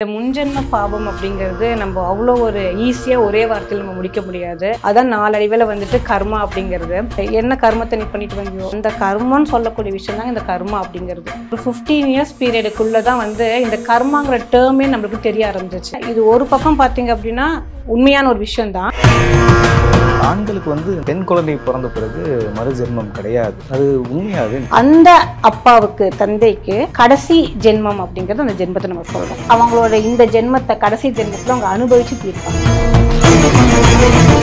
முன்ஜென்ம பாவம் அப்படிங்கிறது நம்ம அவ்வளோ ஒரு ஈஸியாக ஒரே வார்த்தையில் நம்ம முடிக்க முடியாது. அதான் நாளடைவில் வந்துட்டு கர்மா அப்படிங்கிறது. என்ன கர்மத்தை நீ பண்ணிட்டு வந்தியோ அந்த கர்மன்னு சொல்லக்கூடிய விஷயம் தான் இந்த கர்மா அப்படிங்கிறது. ஒரு 15 இயர்ஸ் பீரியடுக்குள்ளே தான் இந்த கர்மாங்கிற டேர்மே நம்மளுக்கு தெரிய ஆரம்பிச்சிச்சு. இது ஒரு பக்கம் பார்த்தீங்க அப்படின்னா உண்மையான ஒரு விஷயம்தான். ஆண்களுக்கு பெண் குழந்தை பிறந்த பிறகு மறுஜென்மம் கிடையாது. அது உண்மையாவே அந்த அப்பாவுக்கு தந்தைக்கு கடைசி ஜென்மம் அப்படிங்கிறது அந்த ஜென்மத்தை நம்ம சொல்றோம். அவங்களோட இந்த ஜென்மத்தை கடைசி ஜென்மத்தில் அவங்க அனுபவிச்சு தீர்ப்பாங்க.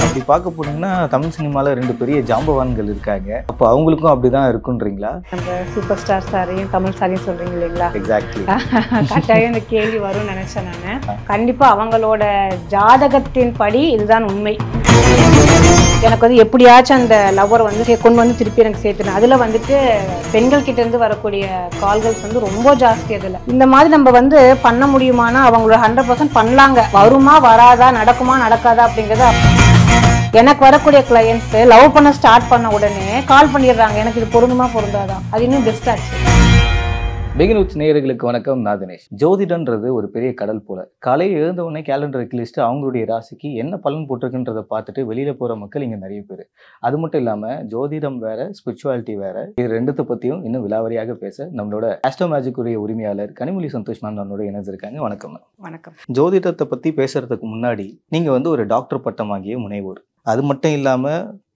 அப்படி பார்க்க போனீங்கன்னா தமிழ் சினிமால 2 பெரிய ஜாம்பவான்கள் இருக்காங்க. அப்போ அவங்களுக்கும் அப்படிதான் இருக்குன்றீங்களா? நம்ம சூப்பர் ஸ்டார் சாரையும் தமிழ் சாரையும் சொல்றீங்க இல்லைங்களா? எக்ஸாக்ட்லி. கட்டாயம் இந்த கேள்வி வரும்னு நினைச்சேன் நான். கண்டிப்பா அவங்களோட ஜாதகத்தின் படி இதுதான் உண்மை. எனக்கு எப்படியாச்சும் அந்த லவ்வர் கொண்டு திருப்பி எனக்கு சேர்த்துனேன். அதுல பெண்கள் கிட்ட இருந்து வரக்கூடிய கால்கள் ரொம்ப ஜாஸ்தி. அதுல இந்த மாதிரி நம்ம பண்ண முடியுமானா அவங்களோட 100% பண்ணலாங்க. வருமா வராதா, நடக்குமா நடக்காதா அப்படிங்கிறத எனக்கு வரக்கூடிய கிளையன்ட்ஸ் லவ் பண்ண ஸ்டார்ட் பண்ண உடனே கால் பண்ணிடுறாங்க, எனக்கு இது பொருந்துமா பொருந்தாதான். அது இன்னும் பெஸ்ட் ஆச்சு. பிகின் வித் நேயர்களுக்கு வணக்கம். நான் தினேஷ். ஜோதிடன்றது ஒரு பெரிய கடல் போல. காலையில் எழுந்தவுடனே கேலண்டர் கிளிஸ்ட் அவங்களுடைய ராசிக்கு என்ன பலன் போட்டிருக்குன்றதை பார்த்துட்டு வெளியில போற மக்கள் இங்க நிறைய பேர். அது மட்டும் இல்லாம ஜோதிடம் வேற, ஸ்பிரிச்சுவாலிட்டி வேற. இது ரெண்டுத்தை பத்தியும் இன்னும் விலாவரியாக பேச நம்மளோட ஆஸ்ட்ரோ மேஜிக் உடைய உரிமையாளர் கனிமொழி சந்தோஷ் மேம் நம்மளோட இணைஞ்சிருக்காங்க. வணக்கம். வணக்கம். ஜோதிடத்தை பத்தி பேசுறதுக்கு முன்னாடி நீங்க ஒரு டாக்டர் பட்டம் வாங்கிய முனைவோர். அது மட்டும் இல்லாம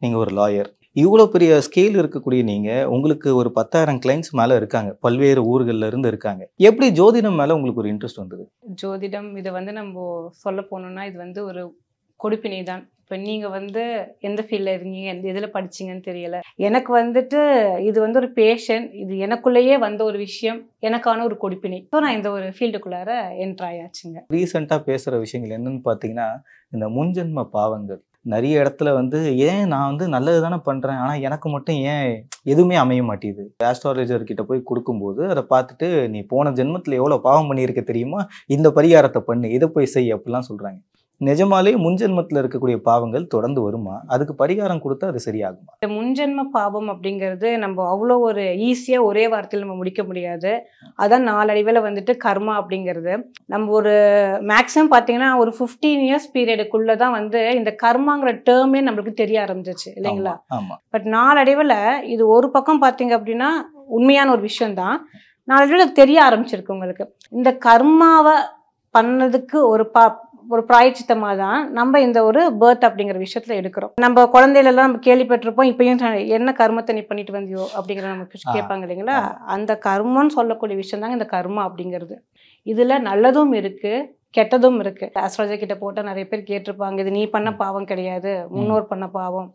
நீங்க ஒரு லாயர். இவ்வளோ பெரிய ஸ்கேல் இருக்கக்கூடிய நீங்க உங்களுக்கு ஒரு 10,000 கிளைண்ட்ஸ் மேல இருக்காங்க, பல்வேறு ஊர்கள்ல இருந்து இருக்காங்க. எப்படி ஜோதிடம் மேல உங்களுக்கு ஒரு இன்ட்ரெஸ்ட் வந்தது? ஜோதிடம் இது நம்ம சொல்ல போனோம்னா இது ஒரு கொடுப்பினை தான். இப்போ நீங்க எந்த ஃபீல்டில் இருக்கீங்க, எந்த இதில் படிச்சிங்கன்னு தெரியல. எனக்கு இது ஒரு பேஷன், இது எனக்குள்ளேயே வந்த ஒரு விஷயம், எனக்கான ஒரு கொடுப்பினை. ஸோ நான் இந்த ஒரு ஃபீல்டுக்குள்ளார என்ட்ரு ஆயாச்சுங்க. ரீசெண்டாக பேசுகிற விஷயங்கள் என்னன்னு பார்த்தீங்கன்னா, இந்த முன்ஜென்ம பாவங்கள் நிறைய இடத்துல ஏன் நான் நல்லது தானே பண்ணுறேன், ஆனால் எனக்கு மட்டும் ஏன் எதுவுமே அமைய மாட்டேங்குது. ஆஸ்ட்ராலஜர் கிட்ட போய் கொடுக்கும்போது அதை பார்த்துட்டு நீ போன ஜென்மத்தில் எவ்வளோ பாவம் பண்ணியிருக்க தெரியுமா, இந்த பரிகாரத்தை பண்ணு, இதை போய் செய் அப்படிலாம் சொல்கிறாங்க. நிஜமாலே முன்ஜென்மத்தில் இருக்கக்கூடிய பாவங்கள் தொடர்ந்து வருமா? அதுக்கு பரிகாரம் கொடுத்தா அது சரியாகுமா? முன்ஜென்ம பாவம் அப்படிங்கிறது நம்ம அவ்வளோ ஒரு ஈஸியாக ஒரே வார்த்தையில் நம்ம முடிக்க முடியாது. அதான் நாளடைவில் கர்மா அப்படிங்கிறது. நம்ம ஒரு மேக்ஸிமம் பார்த்தீங்கன்னா ஒரு 15 இயர்ஸ் பீரியடுக்குள்ளே தான் இந்த கர்மாங்கிற டேர்மே நம்மளுக்கு தெரிய ஆரம்பிச்சிச்சு இல்லைங்களா? பட் நாளடைவில் இது ஒரு பக்கம் பார்த்தீங்க அப்படின்னா உண்மையான ஒரு விஷயம்தான். நாளடைவில் தெரிய ஆரம்பிச்சிருக்கு உங்களுக்கு. இந்த கர்மாவை பண்ணதுக்கு ஒரு பிராயச்சித்தமாக தான் நம்ம இந்த ஒரு பர்த் அப்படிங்கிற விஷயத்துல எடுக்கிறோம். நம்ம குழந்தையிலலாம் நம்ம கேள்விப்பட்டிருப்போம், இப்பயும் என்ன கர்மத்தை நீ பண்ணிட்டு வந்தியோ அப்படிங்கிற நமக்கு கேட்பாங்க இல்லைங்களா? அந்த கர்மம்னு சொல்லக்கூடிய விஷயம் தாங்க இந்த கர்மா அப்படிங்கிறது. இதுல நல்லதும் இருக்கு, கெட்டதும் இருக்கு. ஆஸ்ட்ராலஜர் கிட்ட போட்டா நிறைய பேர் கேட்டிருப்பாங்க, இது நீ பண்ண பாவம் கிடையாது, முன்னோர் பண்ண பாவம்,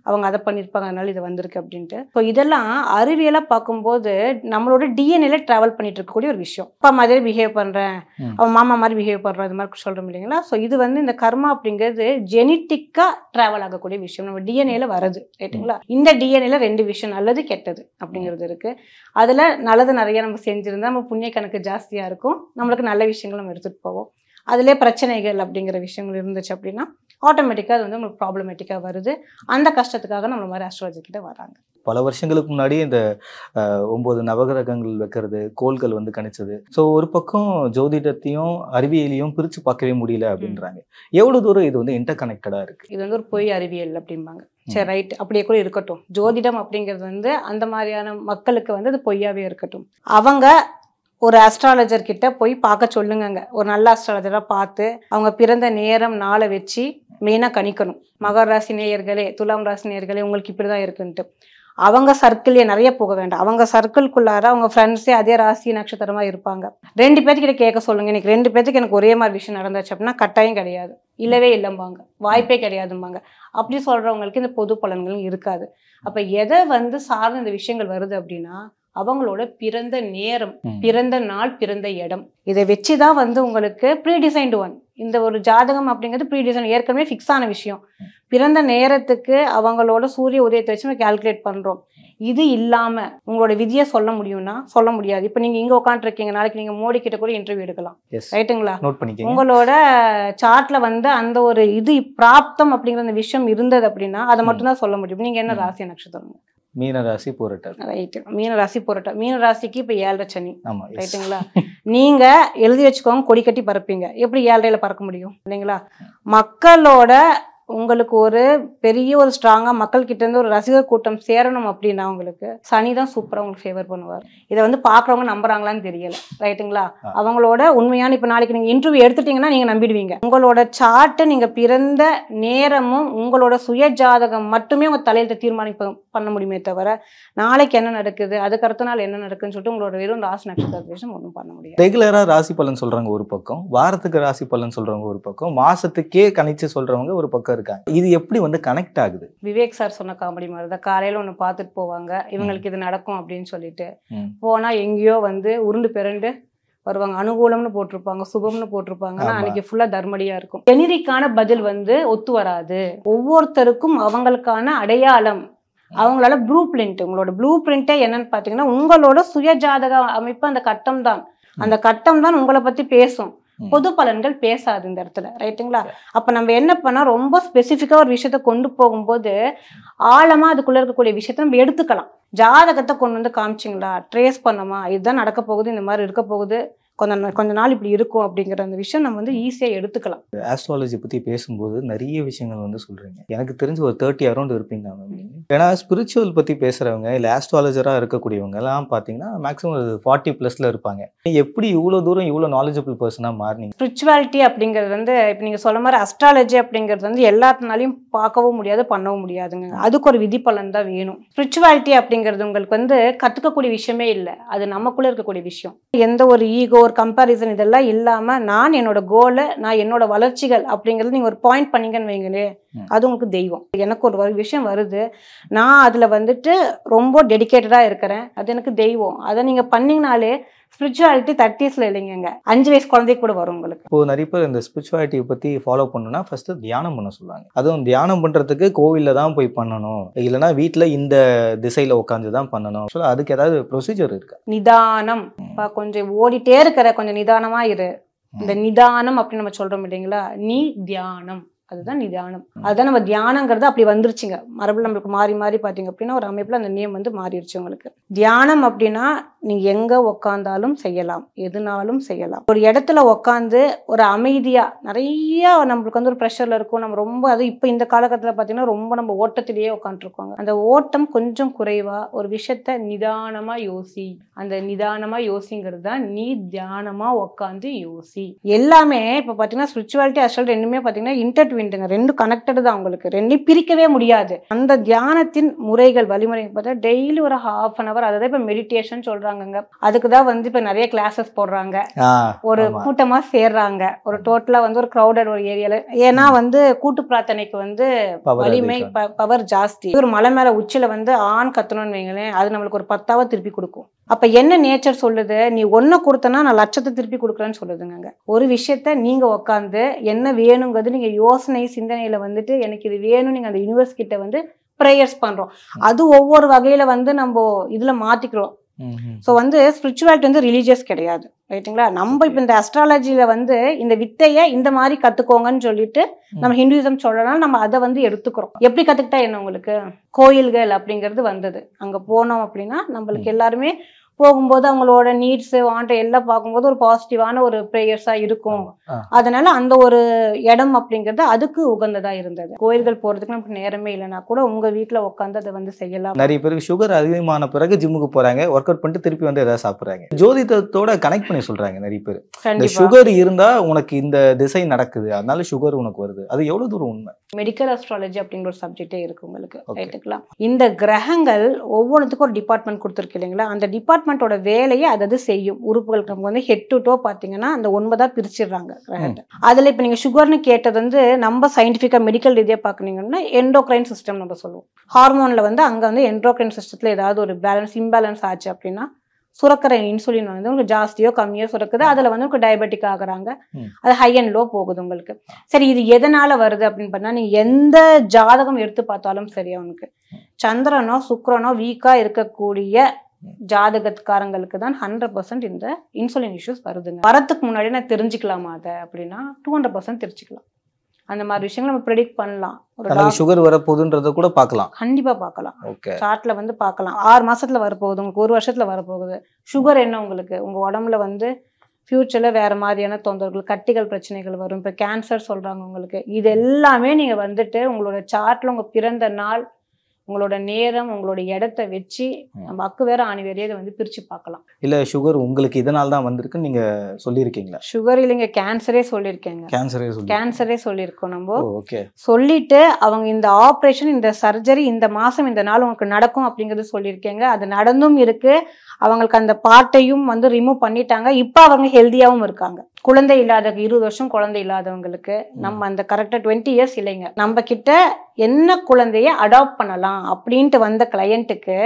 அவங்க அதை பண்ணிருப்பாங்க, அதனால இது வந்திருக்கு அப்படின்ட்டு. ஸோ இதெல்லாம் அறிவியலா பார்க்கும்போது நம்மளோட டிஎன்ஏல டிராவல் பண்ணிட்டு இருக்கக்கூடிய ஒரு விஷயம். அப்பா மாதிரி பிஹேவ் பண்றேன், அவன் மாமா மாதிரி பிஹேவ் பண்றேன், இது மாதிரி சொல்றோம் இல்லைங்களா? ஸோ இது இந்த கர்மா அப்படிங்கிறது ஜெனட்டிக்கா டிராவல் ஆகக்கூடிய விஷயம், நம்ம டிஎன்ஏல வருது ரைட்டுங்களா? இந்த டிஎன்ஏல 2 விஷயம், நல்லது கெட்டது அப்படிங்கிறது இருக்கு. அதுல நல்லது நிறைய நம்ம செஞ்சிருந்தா நம்ம புண்ணிய கணக்கு ஜாஸ்தியா இருக்கும், நம்மளுக்கு நல்ல விஷயங்கள் நம்ம எடுத்துட்டு போவோம். அதிலே பிரச்சனைகள் அப்படிங்கிற விஷயங்கள் இருந்துச்சு அப்படின்னா ஆட்டோமேட்டிக்காக அது நம்மளுக்கு ப்ராப்ளமேட்டிக்காக வருது. அந்த கஷ்டத்துக்காக நம்மள மாதிரி ஆஸ்ட்ராலஜி கிட்ட வராங்க. பல வருஷங்களுக்கு முன்னாடி இந்த 9 நவகிரகங்கள் வைக்கிறது, கோள்கள் கணிச்சது. ஸோ ஒரு பக்கம் ஜோதிடத்தையும் அறிவியலையும் பிரித்து பார்க்கவே முடியல அப்படின்றாங்க. எவ்வளோ தூரம் இது இன்டர் கனெக்டடாக இருக்கு? இது ஒரு பொய் அறிவியல் அப்படிம்பாங்க. சரி ரைட், அப்படியே கூட இருக்கட்டும். ஜோதிடம் அப்படிங்கிறது அந்த மாதிரியான மக்களுக்கு அது பொய்யாவே இருக்கட்டும். அவங்க ஒரு அஸ்ட்ராலஜர் கிட்ட போய் பார்க்க சொல்லுங்க. ஒரு நல்ல அஸ்ட்ராலஜராக பார்த்து அவங்க பிறந்த நேரம் நாளை வச்சு மெயினாக கணிக்கணும். மகர ராசி நேயர்களே, துலாம் ராசி நேயர்களே, உங்களுக்கு இப்படி தான் இருக்குன்ட்டு அவங்க சர்க்கிள்லேயே நிறைய போக வேண்டாம். அவங்க சர்க்கிள்குள்ளார அவங்க ஃப்ரெண்ட்ஸே அதே ராசி நட்சத்திரமாக இருப்பாங்க. 2 பேர்த்துக்கிட்ட கேட்க சொல்லுங்க, எனக்கு 2 பேர்த்துக்கு எனக்கு ஒரே மாதிரி விஷயம் நடந்துச்சு அப்படின்னா கட்டாயம் கிடையாது, இல்லவே இல்லைம்பாங்க, வாய்ப்பே கிடையாதும்பாங்க. அப்படி சொல்கிறவங்களுக்கு இந்த பொது பலன்களும் இருக்காது. அப்போ எதை சார்ந்த இந்த விஷயங்கள் வருது அப்படின்னா அவங்களோட பிறந்த நேரம், பிறந்த நாள், பிறந்த இடம், இதை வச்சுதான் உங்களுக்கு ப்ரீ டிசைன்டு ஒன். இந்த ஒரு ஜாதகம் அப்படிங்கிறது ப்ரீ டிசைன், ஏற்கனவே ஃபிக்ஸ் ஆன விஷயம். பிறந்த நேரத்துக்கு அவங்களோட சூரிய உதயத்தை வச்சு நம்ம கால்குலேட் பண்றோம். இது இல்லாம உங்களோட விதியை சொல்ல முடியும்னா சொல்ல முடியாது. இப்போ நீங்க இங்க உட்காந்துருக்கீங்க, நாளைக்கு நீங்க மோடி கிட்ட கூட இன்டர்வியூ எடுக்கலாம் ரைட்டுங்களா? உங்களோட சார்ட்ல அந்த ஒரு இது பிராப்தம் அப்படிங்கிற அந்த விஷயம் இருந்தது அப்படின்னா அதை மட்டும் தான் சொல்ல முடியும். நீங்க என்ன ராசி நட்சத்திரம்? மீன ராசி போராட்டம். ரைட்டு. மீன ராசி போராட்டம். மீன ராசிக்கு இப்போ 7.5 சனி. ஆமா. ரைட்டுங்களா? நீங்க எழுதி வச்சுக்கோங்க, கொடி கட்டி பறப்பீங்க. எப்படி 7.5ல பறக்க முடியும் இல்லைங்களா? மக்களோட உங்களுக்கு ஒரு பெரிய ஒரு ஸ்ட்ராங்கா மக்கள் கிட்ட இருந்து ஒரு ரசிகர் கூட்டம் சேரணும் அப்படின்னா உங்களுக்கு சனி தான் சூப்பரா உங்களுக்கு ஃபேவர் பண்ணுவார். இதை வந்து பாக்குறவங்க நம்புறாங்களான்னு தெரியல. ரைட்டுங்களா? அவங்களோட உண்மையான இப்ப நாளைக்கு நீங்க இன்டர்வியூ எடுத்துட்டீங்கன்னா நீங்க நம்பிடுவீங்க. உங்களோட சார்ட்டை நீங்க பிறந்த நேரமும் உங்களோட சுய ஜாதகம் மட்டுமே உங்க தலையில தீர்மானம் பண்ண முடியுமே தவிர நாளைக்கு என்ன நடக்குது அதுக்கு அடுத்த நாள் என்ன நடக்குதுன்னு சொல்லிட்டு உங்களோட வெறும் ராசி நட்சத்திர விஷயம் ஒன்றும் பண்ண முடியாது. ரெகுலரா ராசி பலன் சொல்றவங்க ஒரு பக்கம், வாரத்துக்கு ராசி பலன் சொல்றவங்க ஒரு பக்கம், மாசத்துக்கே கணிச்சு சொல்றவங்க ஒரு பக்கம் இருக்காங்க. இது எப்படி வந்து கனெக்ட் ஆகுது? விவேக் சார் சொன்ன காமெடி மாதிரி தான். காலையில ஒண்ணு பார்த்துட்டு போவாங்க, இவங்களுக்கு இது நடக்கும் அப்படின்னு சொல்லிட்டு போனா எங்கேயோ வந்து உருண்டு பிறண்டு வருவாங்க. அனுகூலம்னு போட்டிருப்பாங்க, சுபம்னு போட்டிருப்பாங்க. ஆனா அன்னைக்கு ஃபுல்லா தர்மடியா இருக்கும். ஜெனரிக்கான பதில் வந்து ஒத்து வராது. ஒவ்வொருத்தருக்கும் அவங்களுக்கான அடையாளம், அவங்களால ப்ளூ பிரிண்ட், உங்களோட ப்ளூ பிரிண்டே என்னன்னு பாத்தீங்கன்னா உங்களோட சுய ஜாதக அமைப்பு. அந்த கட்டம் தான், அந்த கட்டம் தான் உங்களை பத்தி பேசும். பொது பலன்கள் பேசாது இந்த இடத்துல. ரைட்டுங்களா? அப்ப நம்ம என்ன பண்ணா ரொம்ப ஸ்பெசிஃபிக்கா ஒரு விஷயத்த கொண்டு போகும்போது ஆழமா அதுக்குள்ள இருக்கக்கூடிய விஷயத்த நம்ம எடுத்துக்கலாம். ஜாதகத்தை கொண்டு வந்து காமிச்சிங்களா, ட்ரேஸ் பண்ணோமா, இதுதான் நடக்க போகுது, இந்த மாதிரி இருக்க போகுது, கொஞ்ச நாள் இப்படி இருக்கும் அப்படிங்கிற அந்த விஷயம் நம்ம வந்து ஈஸியா எடுத்துக்கலாம். ஆஸ்ட்ராலஜி பத்தி பேசும்போது நிறைய விஷயங்கள் வந்து சொல்றீங்க. எனக்கு தெரிஞ்சு ஒரு 30 அரௌண்ட் இருப்பீங்க. ஏன்னா ஸ்பிரிச்சுவல் பத்தி பேசுறவங்க இல்ல ஆஸ்ட்ராலஜரா இருக்கக்கூடியவங்க எல்லாம் பாத்தீங்கன்னா மேக்ஸிமம் 40+ இருப்பாங்க. எப்படி இவ்வளவு தூரம் இவ்வளவு நாலேஜபிள் பர்சனா மாறினீங்க? ஸ்பிரிச்சுவாலிட்டி அப்படிங்கிறது வந்து இப்ப நீங்க சொல்ல மாதிரி அஸ்ட்ராலஜி அப்படிங்கிறது வந்து எல்லாத்தினாலையும் பார்க்கவும் முடியாது, பண்ணவும் முடியாதுங்க. அதுக்கு ஒரு விதி பலன் தான் வேணும். ஸ்பிரிச்சுவாலிட்டி அப்படிங்கிறது உங்களுக்கு வந்து கத்துக்கக்கூடிய விஷயமே இல்லை, அது நமக்குள்ள இருக்கக்கூடிய விஷயம். எந்த ஒரு ஈகோ, ஒரு கம்பேரிசன் இதெல்லாம் இல்லாம நான் என்னோட கோலை, நான் என்னோட வளர்ச்சிகள் அப்படிங்கிறது நீங்க ஒரு பாயிண்ட் பண்ணீங்கன்னு வைங்களே, அது உங்களுக்கு தெய்வம். எனக்கு ஒரு விஷயம் வருது, நான் அதுல வந்துட்டு ரொம்ப டெடிகேட்டடா இருக்கிறேன், அது எனக்கு தெய்வம். அதை நீங்க பண்ணீங்கனாலே ஸ்பிரிச்சுவாலிட்டி 30ஸ்ல இல்லைங்க, 5 வயசு குழந்தைக்கு கூட வரும் உங்களுக்கு. இப்போ நிறைய பேர் இந்த ஸ்பிரிச்சுவாலிட்டியை பத்தி ஃபாலோ பண்ணணும்னா ஃபர்ஸ்ட் தியானம் பண்ண சொல்லுவாங்க. அதுவும் தியானம் பண்றதுக்கு கோவில்ல தான் போய் பண்ணணும், இல்லைன்னா வீட்டுல இந்த திசையில உட்காந்து தான் பண்ணணும். அதுக்கு ஏதாவது ப்ரொசீஜர் இருக்கா? நிதானம். கொஞ்சம் ஓடிட்டே இருக்கிற, கொஞ்சம் நிதானமா இரு. இந்த நிதானம் அப்படின்னு நம்ம சொல்றோம் இல்லைங்களா, நீ தியானம், அதுதான் நிதானம். அதுதான் நம்ம தியானங்கிறது அப்படி வந்துருச்சுங்க. மரபுல நம்மளுக்கு மாறி மாறி பார்த்தீங்க அப்படின்னா ஒரு அமைப்புல அந்த நேம் வந்து மாறிடுச்சு உங்களுக்கு. தியானம் அப்படின்னா நீங்க எங்க உக்காந்தாலும் செய்யலாம், எதுனாலும் செய்யலாம். ஒரு இடத்துல உக்காந்து ஒரு அமைதியா, நிறைய நம்மளுக்கு வந்து ஒரு ப்ரெஷர்ல இருக்கும், நம்ம ரொம்ப அது இப்போ இந்த காலகட்டத்தில் பார்த்தீங்கன்னா ரொம்ப நம்ம ஓட்டத்திலேயே உட்காந்துருக்கோங்க. அந்த ஓட்டம் கொஞ்சம் குறைவா ஒரு விஷயத்த நிதானமா யோசி. அந்த நிதானமா யோசிங்கிறது தான் நீ தியானமா உட்காந்து யோசி. எல்லாமே இப்போ பார்த்தீங்கன்னா ஸ்பிரிச்சுவாலிட்டி அஸ்ட்ராலஜி ரெண்டுமே பார்த்தீங்கன்னா இன்டர்ட்வின்டுங்க, ரெண்டும் கனெக்டட் தான் உங்களுக்கு, ரெண்டையும் பிரிக்கவே முடியாது. அந்த தியானத்தின் முறைகள் வழிமுறை பார்த்தா டெய்லி ஒரு ½ hour, அதாவது இப்போ மெடிடேஷன் சொல்றாங்க. அதுக்குதான் வந்து இப்ப நிறைய கிளாஸஸ் போடுறாங்க, ஒரு கூட்டமா சேர்றாங்க, ஒரு டோட்டலா வந்து ஒரு கிரௌடட் ஒரு ஏரியால. ஏன்னா வந்து கூட்டு பிரார்த்தனைக்கு வந்து வலிமை பவர் ஜாஸ்தி. ஒரு மலை மேல உச்சில வந்து ஆண் கத்தணும்னு வைங்களேன், அது நம்மளுக்கு ஒரு 10ஆவ திருப்பி கொடுக்கும். அப்ப என்ன நேச்சர் சொல்லுது, நீ ஒன்ன கொடுத்தனா நான் லட்சத்தை திருப்பி கொடுக்குறேன்னு சொல்லுதுங்க. ஒரு விஷயத்த நீங்க உட்காந்து என்ன வேணுங்கிறது நீங்க யோசனை சிந்தனையில வந்துட்டு எனக்கு இது வேணும், நீங்க அந்த யூனிவர்ஸ் கிட்ட வந்து ப்ரேயர்ஸ் பண்றோம். அது ஒவ்வொரு வகையில வந்து நம்ம இதுல மாத்திக்கிறோம். ஸோ வந்து ஸ்பிரிச்சுவாலிட்டி வந்து ரிலீஜியஸ் கிடையாது. ரைட்டுங்களா? நம்ம இப்போ இந்த அஸ்ட்ராலஜியில வந்து இந்த வித்தையை இந்த மாதிரி கத்துக்கோங்கன்னு சொல்லிட்டு நம்ம ஹிந்துயிசம் சொல்றதுனால நம்ம அதை வந்து எடுத்துக்கிறோம். எப்படி கத்துக்கிட்டா என்ன, உங்களுக்கு கோயில்கள் அப்படிங்கிறது வந்தது, அங்க போனோம் அப்படின்னா நம்மளுக்கு எல்லாருமே போகும்போது அவங்களோட நீட்ஸ் வாண்ட் எல்லாம் பார்க்கும்போது ஒரு பாசிட்டிவான ஒரு ப்ரேயர்ஸா இருக்கும். அதனால அந்த ஒரு இடம் அப்படிங்கிறது அதுக்கு உகந்ததா இருந்தது. கோயில்கள் போறதுக்கு நமக்கு நேரமே இல்லைன்னா கூட உங்க வீட்டுல உட்காந்து அதை வந்து செய்யலாம். நிறைய பேருக்கு சுகர் அதிகமான பிறகு ஜிம்முக்கு போறாங்க, ஒர்க் அவுட் பண்ணிட்டு திருப்பி வந்து ஏதாவது சாப்பிடுறாங்க. ஜோதிடத்தோட கனெக்ட் பண்ணி சொல்றாங்க நிறைய பேர். சுகர் இருந்தா உனக்கு இந்த திசை நடக்குது, அதனால சுகர் உனக்கு வருது. அது எவ்வளவு தூரம் உண்மை? மெடிக்கல் அஸ்ட்ராலஜி அப்படிங்கிற ஒரு சப்ஜெக்டே இருக்கு உங்களுக்கு. ரைட்டுங்களா? இந்த கிரகங்கள் ஒவ்வொன்றுத்துக்கும் ஒரு டிபார்ட்மெண்ட் கொடுத்துருக்கு இல்லைங்களா, அந்த டிபார்ட்மெண்டோட வேலையை அதாவது செய்யும். உறுப்புகளுக்கு நமக்கு வந்து ஹெட் டு டோ பாத்தீங்கன்னா அந்த 9ஆ பிரிச்சிடுறாங்க கிரகத்தை. அதுல இப்ப நீங்க சுகர்னு கேட்டது வந்து நம்ம சயின்டிபிக்கா மெடிக்கல் ரீதியா பாக்குறீங்கன்னா எண்டோக்ரைன் சிஸ்டம் நம்ம சொல்லுவோம். ஹார்மோன்ல வந்து அங்க வந்து எண்டோக்ரைன் சிஸ்டத்துல ஏதாவது ஒரு பேலன்ஸ் இம்பேலன்ஸ் ஆச்சு அப்படின்னா சுரக்கிற இன்சுலின் வந்து உங்களுக்கு ஜாஸ்தியோ கம்மியோ சுரக்குது, அதுல வந்து உங்களுக்கு டயபெட்டிக் ஆகுறாங்க, அது ஹை அண்ட் லோ போகுது உங்களுக்கு. சரி, இது எதனால வருது அப்படின்னு பார்த்தா நீங்க எந்த ஜாதகம் எடுத்து பார்த்தாலும் சரி, அவனுக்கு சந்திரனோ சுக்கிரனோ வீக்கா இருக்கக்கூடிய ஜாதகக்காரங்களுக்கு தான் 100% இந்த இன்சுலின் இஷ்யூஸ் வருதுங்க. வரத்துக்கு முன்னாடி நான் தெரிஞ்சுக்கலாமா அதை அப்படின்னா 200% தெரிஞ்சுக்கலாம். அந்த மாதிரி விஷயங்கள் நம்ம ப்ரெடிக்ட் பண்ணலாம். தனக்கு சுகர் வரப்போகுதுன்றத கூட பார்க்கலாம். கண்டிப்பா பார்க்கலாம். ஓகே. சார்ட்ல வந்து பார்க்கலாம். 6 மாசத்துல வரப்போகுது, உங்களுக்கு 1 வருஷத்துல வரப்போகுது. சுகர் என்ன உங்களுக்கு உங்க உடம்புல வந்து ஃபியூச்சர்ல வேற மாதிரியான தொந்தரவுகள், கட்டிகள் பிரச்சனைகள் வரும். இப்போ கேன்சர் சொல்றாங்க உங்களுக்கு. இது எல்லாமே நீங்க வந்துட்டு உங்களோட சார்ட்ல உங்க பிறந்த நாள், உங்களோட நேரம், உங்களோட இடத்த வச்சு நம்ம அக்கு வேற ஆணி வேறையே இதை வந்து பிரிச்சு பார்க்கலாம். இல்ல சுகர் உங்களுக்கு இதனால தான் வந்திருக்குன்னு நீங்க சொல்லியிருக்கீங்களா? சுகர் இல்லைங்க, கேன்சரே சொல்லியிருக்கேங்க. கேன்சரே சொல்லியிருக்கோம் நம்ம. ஓகே. சொல்லிட்டு அவங்க இந்த ஆப்ரேஷன், இந்த சர்ஜரி இந்த மாசம் இந்த நாள் உங்களுக்கு நடக்கும் அப்படிங்கிறது சொல்லியிருக்கேங்க. அது நடந்தும் இருக்கு. அவங்களுக்கு அந்த பார்ட்டையும் வந்து ரிமூவ் பண்ணிட்டாங்க. இப்போ அவங்க ஹெல்த்தியாவும் இருக்காங்க. குழந்தை இல்லாத 20 வருஷம் குழந்தை இல்லாதவங்களுக்கு நம்ம அந்த கரெக்டா 20 இயர்ஸ் இல்லைங்க, நம்ம கிட்ட என்ன குழந்தைய அடாப்ட் பண்ணலாம் அப்படின்ட்டு வந்த கிளையண்ட்டுக்கு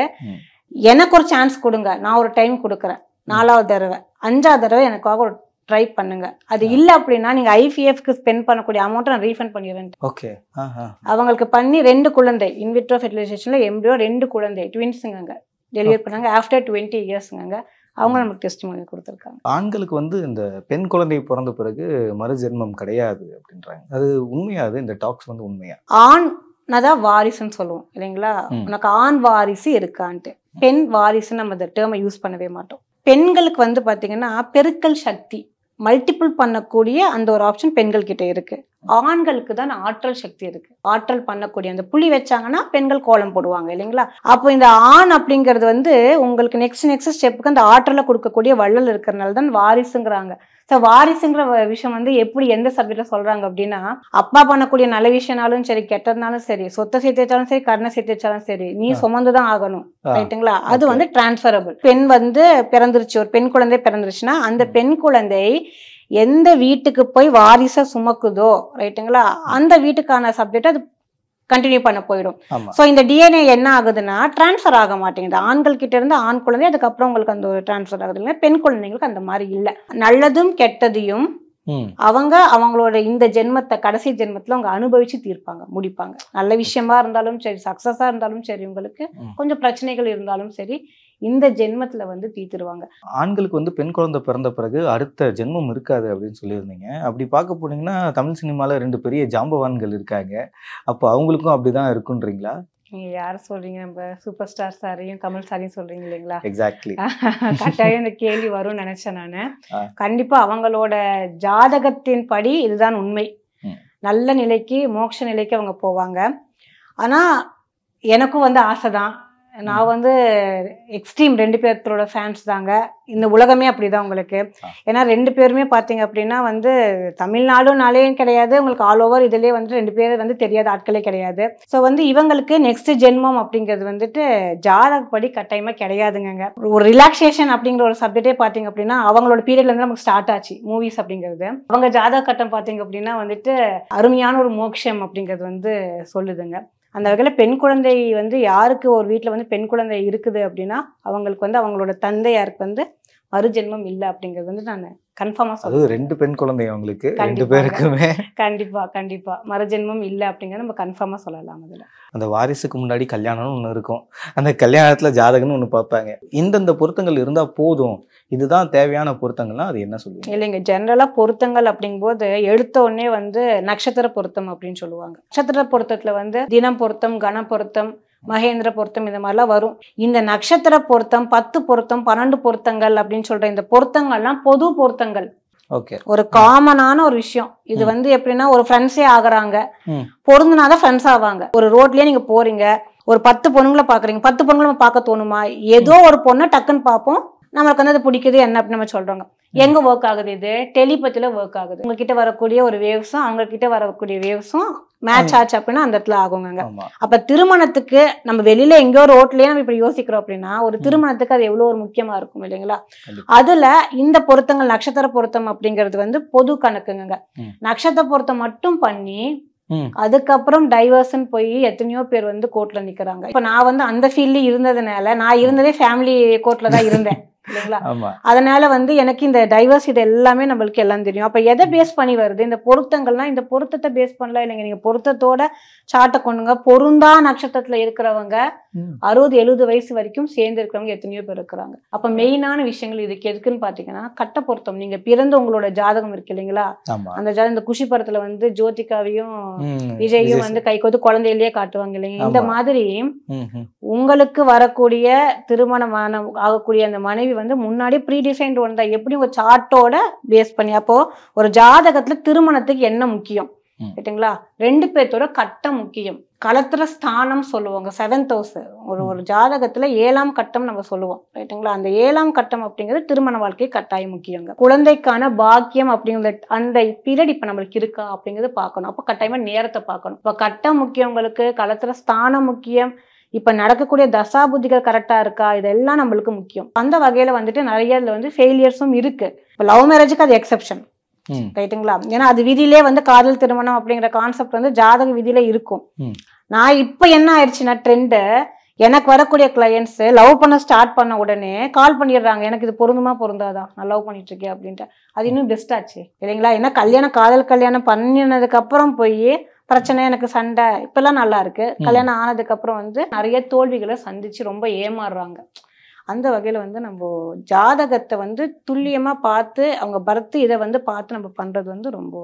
எனக்கு ஒரு சான்ஸ் கொடுங்க, நான் ஒரு டைம் கொடுக்குறேன், 4வது தடவை 5வது தடவை எனக்காக ஒரு ட்ரை பண்ணுங்க. அது இல்ல அப்படின்னா நீங்க ஐவிஎஃப்க்கு ஸ்பெண்ட் பண்ணக்கூடிய அமௌண்ட் நான் ரீஃபண்ட் பண்ணிடுறேன். ஓகே. அவங்களுக்கு பண்ணி 2 குழந்தை இன்விட்ரோ ஃபெர்டிலைசேஷன்ல எம்ப்ரியோ 2 குழந்தை ட்வின்ஸுங்க டெலிவரி பண்ணாங்க ஆஃப்டர் 20 இயர்ஸ்ங்க. அவங்க நமக்கு டெஸ்டிமோனி கொடுத்துருக்காங்க. ஆண்களுக்கு வந்து இந்த பெண் குழந்தை பிறந்த பிறகு மறுஜென்மம் கிடையாது அப்படின்றாங்க. அது உண்மையா? அது இந்த டாக்ஸ் வந்து உண்மையா? ஆண் தான் வாரிசுன்னு சொல்லுவோம் இல்லைங்களா? உனக்கு ஆண் வாரிசு இருக்கான்ட்டு. பெண் வாரிசு நம்ம இந்த டேர்மை யூஸ் பண்ணவே மாட்டோம். பெண்களுக்கு வந்து பாத்தீங்கன்னா பெருக்கல் சக்தி மல்டிபிள் பண்ணக்கூடிய அந்த ஒரு ஆப்ஷன் பெண்கள் கிட்ட இருக்கு. ஆண்களுக்கு தான் ஆற்றல் சக்தி இருக்கு. ஆற்றல் பண்ணக்கூடிய அந்த புள்ளி வச்சாங்கன்னா பெண்கள் கோலம் போடுவாங்க இல்லைங்களா? அப்போ இந்த ஆண் அப்படிங்கிறது வந்து உங்களுக்கு நெக்ஸ்ட் ஸ்டெப்புக்கு அந்த ஆற்றலை கொடுக்கக்கூடிய வள்ளல் இருக்கிறதுனால தான் வாரிசுங்கிறாங்க. ஸோ வாரிசுங்கிற விஷயம் வந்து எப்படி எந்த சப்ஜெக்ட்ல சொல்றாங்க அப்படின்னா, அப்பா பண்ணக்கூடிய நல்ல விஷயம்னாலும் சரி, கெட்டதுனாலும் சரி, சொத்தை சேர்த்து வச்சாலும் சரி, கருணை சேர்த்து வச்சாலும் சரி, நீ சுமந்துதான் ஆகணும். ரைட்டுங்களா? அது வந்து டிரான்ஸ்பரபிள். பெண் வந்து பிறந்துருச்சு, ஒரு பெண் குழந்தை பிறந்துருச்சுன்னா அந்த பெண் குழந்தை எந்த வீட்டுக்கு போய் வாரிசை சுமக்குதோ ரைட்டுங்களா, அந்த வீட்டுக்கான சப்ஜெக்ட் அது கண்டினியூ பண்ண போயிடும். ஸோ இந்த டிஎன்ஏ என்ன ஆகுதுன்னா டிரான்ஸ்ஃபர் ஆக மாட்டேங்குது. ஆண்கள் கிட்ட இருந்து ஆண் குழந்தை, அதுக்கப்புறம் உங்களுக்கு அந்த ஒரு டிரான்ஸ்ஃபர் ஆகுது இல்லை. பெண் குழந்தைங்களுக்கு அந்த மாதிரி இல்லை. நல்லதும் கெட்டதையும் அவங்களோட இந்த ஜென்மத்தை கடைசி ஜென்மத்துல அவங்க அனுபவிச்சு தீர்ப்பாங்க, முடிப்பாங்க. நல்ல விஷயமா இருந்தாலும் சரி, சக்சஸா இருந்தாலும் சரி, உங்களுக்கு கொஞ்சம் பிரச்சனைகள் இருந்தாலும் சரி, இந்த ஜென்மத்துல வந்து தீர்த்துருவாங்க. ஆண்களுக்கு வந்து பெண் குழந்தை பிறந்த பிறகு அடுத்த ஜென்மம் இருக்காது அப்படின்னு சொல்லியிருந்தீங்க. அப்படி பார்க்க போனீங்கன்னா தமிழ் சினிமால 2 பெரிய ஜாம்பவான்கள் இருக்காங்க. அப்போ அவங்களுக்கும் அப்படிதான் இருக்குன்றீங்களா? நீங்க யார சொல்றீங்க? நம்ம சூப்பர் ஸ்டார் சாரையும் கமல் சாரையும் சொல்றீங்க இல்லைங்களா? எக்ஸாக்ட்லி. கட்டாயம் இந்த கேள்வி வரும்னு நினைச்சேன் நானு. கண்டிப்பா அவங்களோட ஜாதகத்தின் படி இதுதான் உண்மை. நல்ல நிலைக்கு மோட்ச நிலைக்கு அவங்க போவாங்க. ஆனா எனக்கும் வந்து ஆசைதான். நான் வந்து எக்ஸ்ட்ரீம் 2 பேர்த்தோட ஃபேன்ஸ் தாங்க. இந்த உலகமே அப்படிதான் உங்களுக்கு. ஏன்னா 2 பேருமே பார்த்தீங்க அப்படின்னா வந்து தமிழ்நாடுனாலேயும் கிடையாது, உங்களுக்கு ஆல் ஓவர் இதுலேயே வந்து 2 பேர் வந்து தெரியாத ஆட்களே கிடையாது. ஸோ வந்து இவங்களுக்கு நெக்ஸ்ட் ஜென்மம் அப்படிங்கிறது வந்துட்டு ஜாதகப்படி கட்டாயமாக கிடையாதுங்க. ஒரு ரிலாக்ஸேஷன் அப்படிங்கிற ஒரு சப்ஜெக்டே பார்த்தீங்க அப்படின்னா அவங்களோட பீரியட்லேருந்து நமக்கு ஸ்டார்ட் ஆச்சு மூவிஸ் அப்படிங்கிறது. அவங்க ஜாதக கட்டம் பார்த்தீங்க அப்படின்னா வந்துட்டு அருமையான ஒரு மோட்சம் அப்படிங்கிறது வந்து சொல்லுதுங்க. அந்த வகையில் பெண் குழந்தை வந்து யாருக்கு ஒரு வீட்டில் வந்து பெண் குழந்தை இருக்குது அப்படின்னா அவங்களுக்கு வந்து அவங்களோட தந்தையாருக்கு வந்து மறுஜென்மம் இல்லை அப்படிங்கிறது வந்து நான் கன்ஃபார்மாக சொல்லுவேன். 2 பெண் குழந்தை அவங்களுக்கு 2 பேருக்குமே கண்டிப்பா மறுஜென்மம் இல்லை அப்படிங்கிறத நம்ம கன்ஃபார்மாக சொல்லலாம். அதில் அந்த வாரிசுக்கு முன்னாடி கல்யாணம்னு ஒன்று இருக்கும், அந்த கல்யாணத்துல ஜாதகம்னு ஒன்று பார்ப்பாங்க. இந்தந்த பொருத்தங்கள் இருந்தா போதும், இதுதான் தேவையான பொருத்தங்கள்னா அது என்ன சொல்லுவீங்க? இல்லைங்க, ஜென்ரலா பொருத்தங்கள் அப்படிங்கும்போது எடுத்த உடனே வந்து நட்சத்திர பொருத்தம் அப்படின்னு சொல்லுவாங்க. நட்சத்திர பொருத்தத்துல வந்து தினம் பொருத்தம், கண பொருத்தம், மகேந்திர பொருத்தம் இந்த மாதிரிலாம் வரும். இந்த நட்சத்திர பொருத்தம் 10 பொருத்தம் 12 பொருத்தங்கள் அப்படின்னு சொல்ற இந்த பொருத்தங்கள்லாம் பொது பொருத்தங்கள். ஒரு காமனான ஒரு விஷயம். இது வந்து எப்படின்னா ஒரு ஃப்ரெண்ட்ஸே ஆகுறாங்க, பொருந்துனாதான் ஃப்ரெண்ட்ஸ் ஆவாங்க. ஒரு ரோட்லயே நீங்க போறீங்க, ஒரு 10 பொண்ணுங்களை பாக்குறீங்க, 10 பொண்ணுங்களை நம்ம பார்க்க தோணுமா? ஏதோ ஒரு பொண்ணை டக்குன்னு பார்ப்போம், நம்மளுக்கு வந்து அது பிடிக்குது என்ன அப்படின்னு நம்ம சொல்றோங்க. எங்க ஒர்க் ஆகுது? இது டெலிபத்தில ஒர்க் ஆகுது. உங்ககிட்ட வரக்கூடிய ஒரு வேவ்ஸும் அவங்க கிட்ட வரக்கூடிய வேவ்ஸும் மேட்ச் ஆச்சு அப்படின்னா அந்த இடத்துல ஆகுங்க. அப்ப திருமணத்துக்கு நம்ம வெளியில எங்கேயோ ரோட்லயே நம்ம இப்படி யோசிக்கிறோம் அப்படின்னா ஒரு திருமணத்துக்கு அது எவ்வளவு ஒரு முக்கியமா இருக்கும் இல்லைங்களா? அதுல இந்த பொருத்தங்கள் நட்சத்திர பொருத்தம் அப்படிங்கிறது வந்து பொது கணக்குங்க. நட்சத்திர பொருத்தம் மட்டும் பண்ணி அதுக்கப்புறம் டைவர்ஸ்ன்னு போய் எத்தனையோ பேர் வந்து கோர்ட்ல நிக்கிறாங்க. இப்ப நான் வந்து அந்த ஃபீல்ட்ல இருந்ததுனால, நான் இருந்ததே ஃபேமிலி கோர்ட்ல தான் இருந்தேன். இல்லைங்களா? அதனால வந்து எனக்கு இந்த டைவர்ஸ் இது எல்லாமே நம்மளுக்கு எல்லாம் தெரியும். அப்ப எதை பேஸ் பண்ணி வருது இந்த பொருத்தங்கள்னா? இந்த பொருத்தத்தை பேஸ் பண்ணலாம் இல்லைங்க. நீங்க பொருத்தத்தோட சாட்டை கொண்டுங்க. பொருந்தா நட்சத்திரத்துல இருக்கிறவங்க 60-70 வயசு வரைக்கும் சேர்ந்து இருக்கிறவங்க எத்தனையோ பேர் இருக்கிறாங்க. அப்ப மெயினான விஷயங்கள் இதுக்கு எதுக்குன்னு பாத்தீங்கன்னா கட்ட பொருத்தம். நீங்க பிறந்த உங்களோட ஜாதகம் இருக்கு இல்லைங்களா? அந்த ஜாதகம் இந்த குஷி படத்துல வந்து ஜோதிகாவையும் விஜயும் வந்து கைகோத்து குழந்தையிலேயே காட்டுவாங்க இல்லைங்க. இந்த மாதிரி உங்களுக்கு வரக்கூடிய திருமணமான ஆகக்கூடிய அந்த மனைவி வந்து முன்னாடி ப்ரீ டிசைன்ட் ஒன் தான். எப்படி ஒரு சார்ட்டோட பேஸ் பண்ணி. அப்போ ஒரு ஜாதகத்துல திருமணத்துக்கு என்ன முக்கியம் கேட்டுங்களா? 2 பேர்த்தோட கட்டம் முக்கியம். களத்திர ஸ்தானம் சொல்லுவாங்க. 7th house ஒரு ஜாதகத்துல 7ஆம் கட்டம் நம்ம சொல்லுவோம் ரைட்டுங்களா? அந்த 7ஆம் கட்டம் அப்படிங்கிறது திருமண வாழ்க்கை கட்டாயம் முக்கியங்க. குழந்தைக்கான பாக்கியம் அப்படிங்கிற அந்த பீரியட் இப்ப நம்மளுக்கு இருக்கா அப்படிங்கறது பார்க்கணும். அப்ப கட்டாயமா நேரத்தை பார்க்கணும். இப்ப கட்டம் முக்கியம், உங்களுக்கு களத்திர ஸ்தானம் முக்கியம், இப்ப நடக்கக்கூடிய தசாபுத்திகள் கரெக்டா இருக்கா, இதெல்லாம் நம்மளுக்கு முக்கியம். அந்த வகையில வந்துட்டு நிறைய இதுல வந்து ஃபெயிலியர்ஸும் இருக்கு. இப்ப லவ் மேரேஜுக்கு அது எக்ஸெப்ஷன் ரைட்டுங்களா? ஏன்னா அது விதியிலே வந்து காதல் திருமணம் அப்படிங்கிற கான்செப்ட் வந்து ஜாதக விதியில இருக்கும். நான் இப்ப என்ன ஆயிடுச்சுன்னா ட்ரெண்டு, எனக்கு வரக்கூடிய கிளையன்ட்ஸ் லவ் பண்ண ஸ்டார்ட் பண்ண உடனே கால் பண்ணிடுறாங்க, எனக்கு இது பொருந்துமா பொருந்தாதா, நான் லவ் பண்ணிட்டு இருக்கேன் அப்படின்ட்டு. அது இன்னும் பெஸ்ட் ஆச்சு இல்லைங்களா? ஏன்னா காதல் கல்யாணம் பண்ணினதுக்கு அப்புறம் போய் பிரச்சனை, எனக்கு சண்டை, இப்பெல்லாம் நல்லா இருக்கு. கல்யாணம் ஆனதுக்கு அப்புறம் வந்து நிறைய தோல்விகளை சந்திச்சு ரொம்ப ஏமாறுறாங்க. அந்த வகையில வந்து நம்ம ஜாதகத்தை வந்து துல்லியமா பார்த்து அவங்க பர்த் இதை வந்து பார்த்து நம்ம பண்றது வந்து ரொம்ப.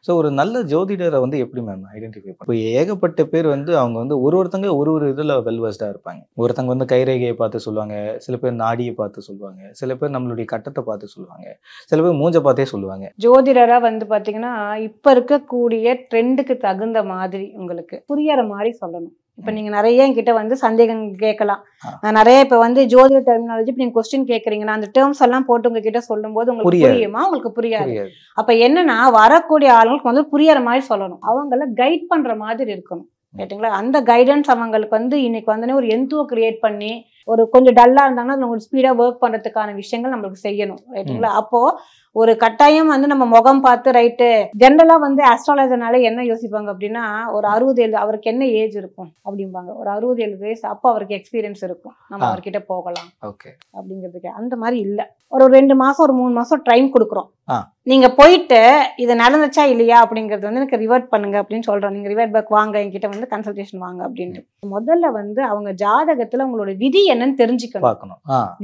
ஸோ ஒரு நல்ல ஜோதிடரை வந்து எப்படி மேம் ஐடென்டிஃபை பண்ண? இப்போ ஏகப்பட்ட பேர் வந்து அவங்க வந்து ஒருத்தங்க ஒரு இதில் வெல்வெஸ்டாக இருப்பாங்க. ஒருத்தங்க வந்து கைரேகையை பார்த்து சொல்லுவாங்க, சில பேர் நாடியை பார்த்து சொல்லுவாங்க, சில பேர் நம்மளுடைய கட்டத்தை பார்த்து சொல்லுவாங்க, சில பேர் மூஞ்ச பார்த்தே சொல்லுவாங்க. ஜோதிடரா வந்து பார்த்தீங்கன்னா இப்போ இருக்கக்கூடிய ட்ரெண்டுக்கு தகுந்த மாதிரி உங்களுக்கு புரியற மாதிரி சொல்லணும். இப்ப நீங்க நிறைய என்கிட்ட வந்து சந்தேகம் கேட்கலாம். நான் நிறைய இப்ப வந்து ஜோதிட டெர்மினாலஜி இப்ப நீங்க கொஸ்டின் கேக்குறீங்கன்னா அந்த டேர்ம்ஸ் எல்லாம் போட்டு உங்ககிட்ட சொல்லும் போது உங்களுக்கு புரியுமா? உங்களுக்கு புரியாது. அப்ப என்னன்னா வரக்கூடிய ஆளுங்களுக்கு வந்து புரியற மாதிரி சொல்லணும். அவங்கள கைட் பண்ற மாதிரி இருக்கணும் கேட்டீங்களா? அந்த கைடன்ஸ் அவங்களுக்கு வந்து இன்னைக்கு வந்து ஒரு எந்தோ கிரியேட் பண்ணி ஒரு கொஞ்சம் டல்லா இருந்தாங்கன்னா ஒரு ஸ்பீடா ஒர்க் பண்றதுக்கான விஷயங்கள் நம்மளுக்கு செய்யணும் ரைட்டுங்களா? அப்போ ஒரு கட்டாயம் வந்து நம்ம முகம் பார்த்து ரைட்டு. ஜென்ரலா வந்து ஆஸ்ட்ராலஜர்னால என்ன யோசிப்பாங்க அப்படின்னா ஒரு 60-70 அவருக்கு என்ன ஏஜ் இருக்கும் அப்படிம்பாங்க. ஒரு 60-70 வயசு, அப்போ அவருக்கு எக்ஸ்பீரியன்ஸ் இருக்கும், நம்ம அவர்கிட்ட போகலாம் அப்படிங்கிறதுக்கு. அந்த மாதிரி இல்ல. ஒரு 2 மாசம் ஒரு 3 மாசம் டைம் கொடுக்குறோம். நீங்க போயிட்டு இது நடந்துச்சா இல்லையா அப்படிங்கறது வந்து எனக்கு ரிவர்ட் பண்ணுங்க அப்படின்னு சொல்றோம். நீங்க ரிவர்ட் பேக் வாங்க, என்கிட்ட வந்து கன்சல்டேஷன் வாங்க அப்படின்ட்டு. முதல்ல வந்து அவங்க ஜாதகத்துல உங்களோட விதி என்னன்னு தெரிஞ்சுக்கணும்.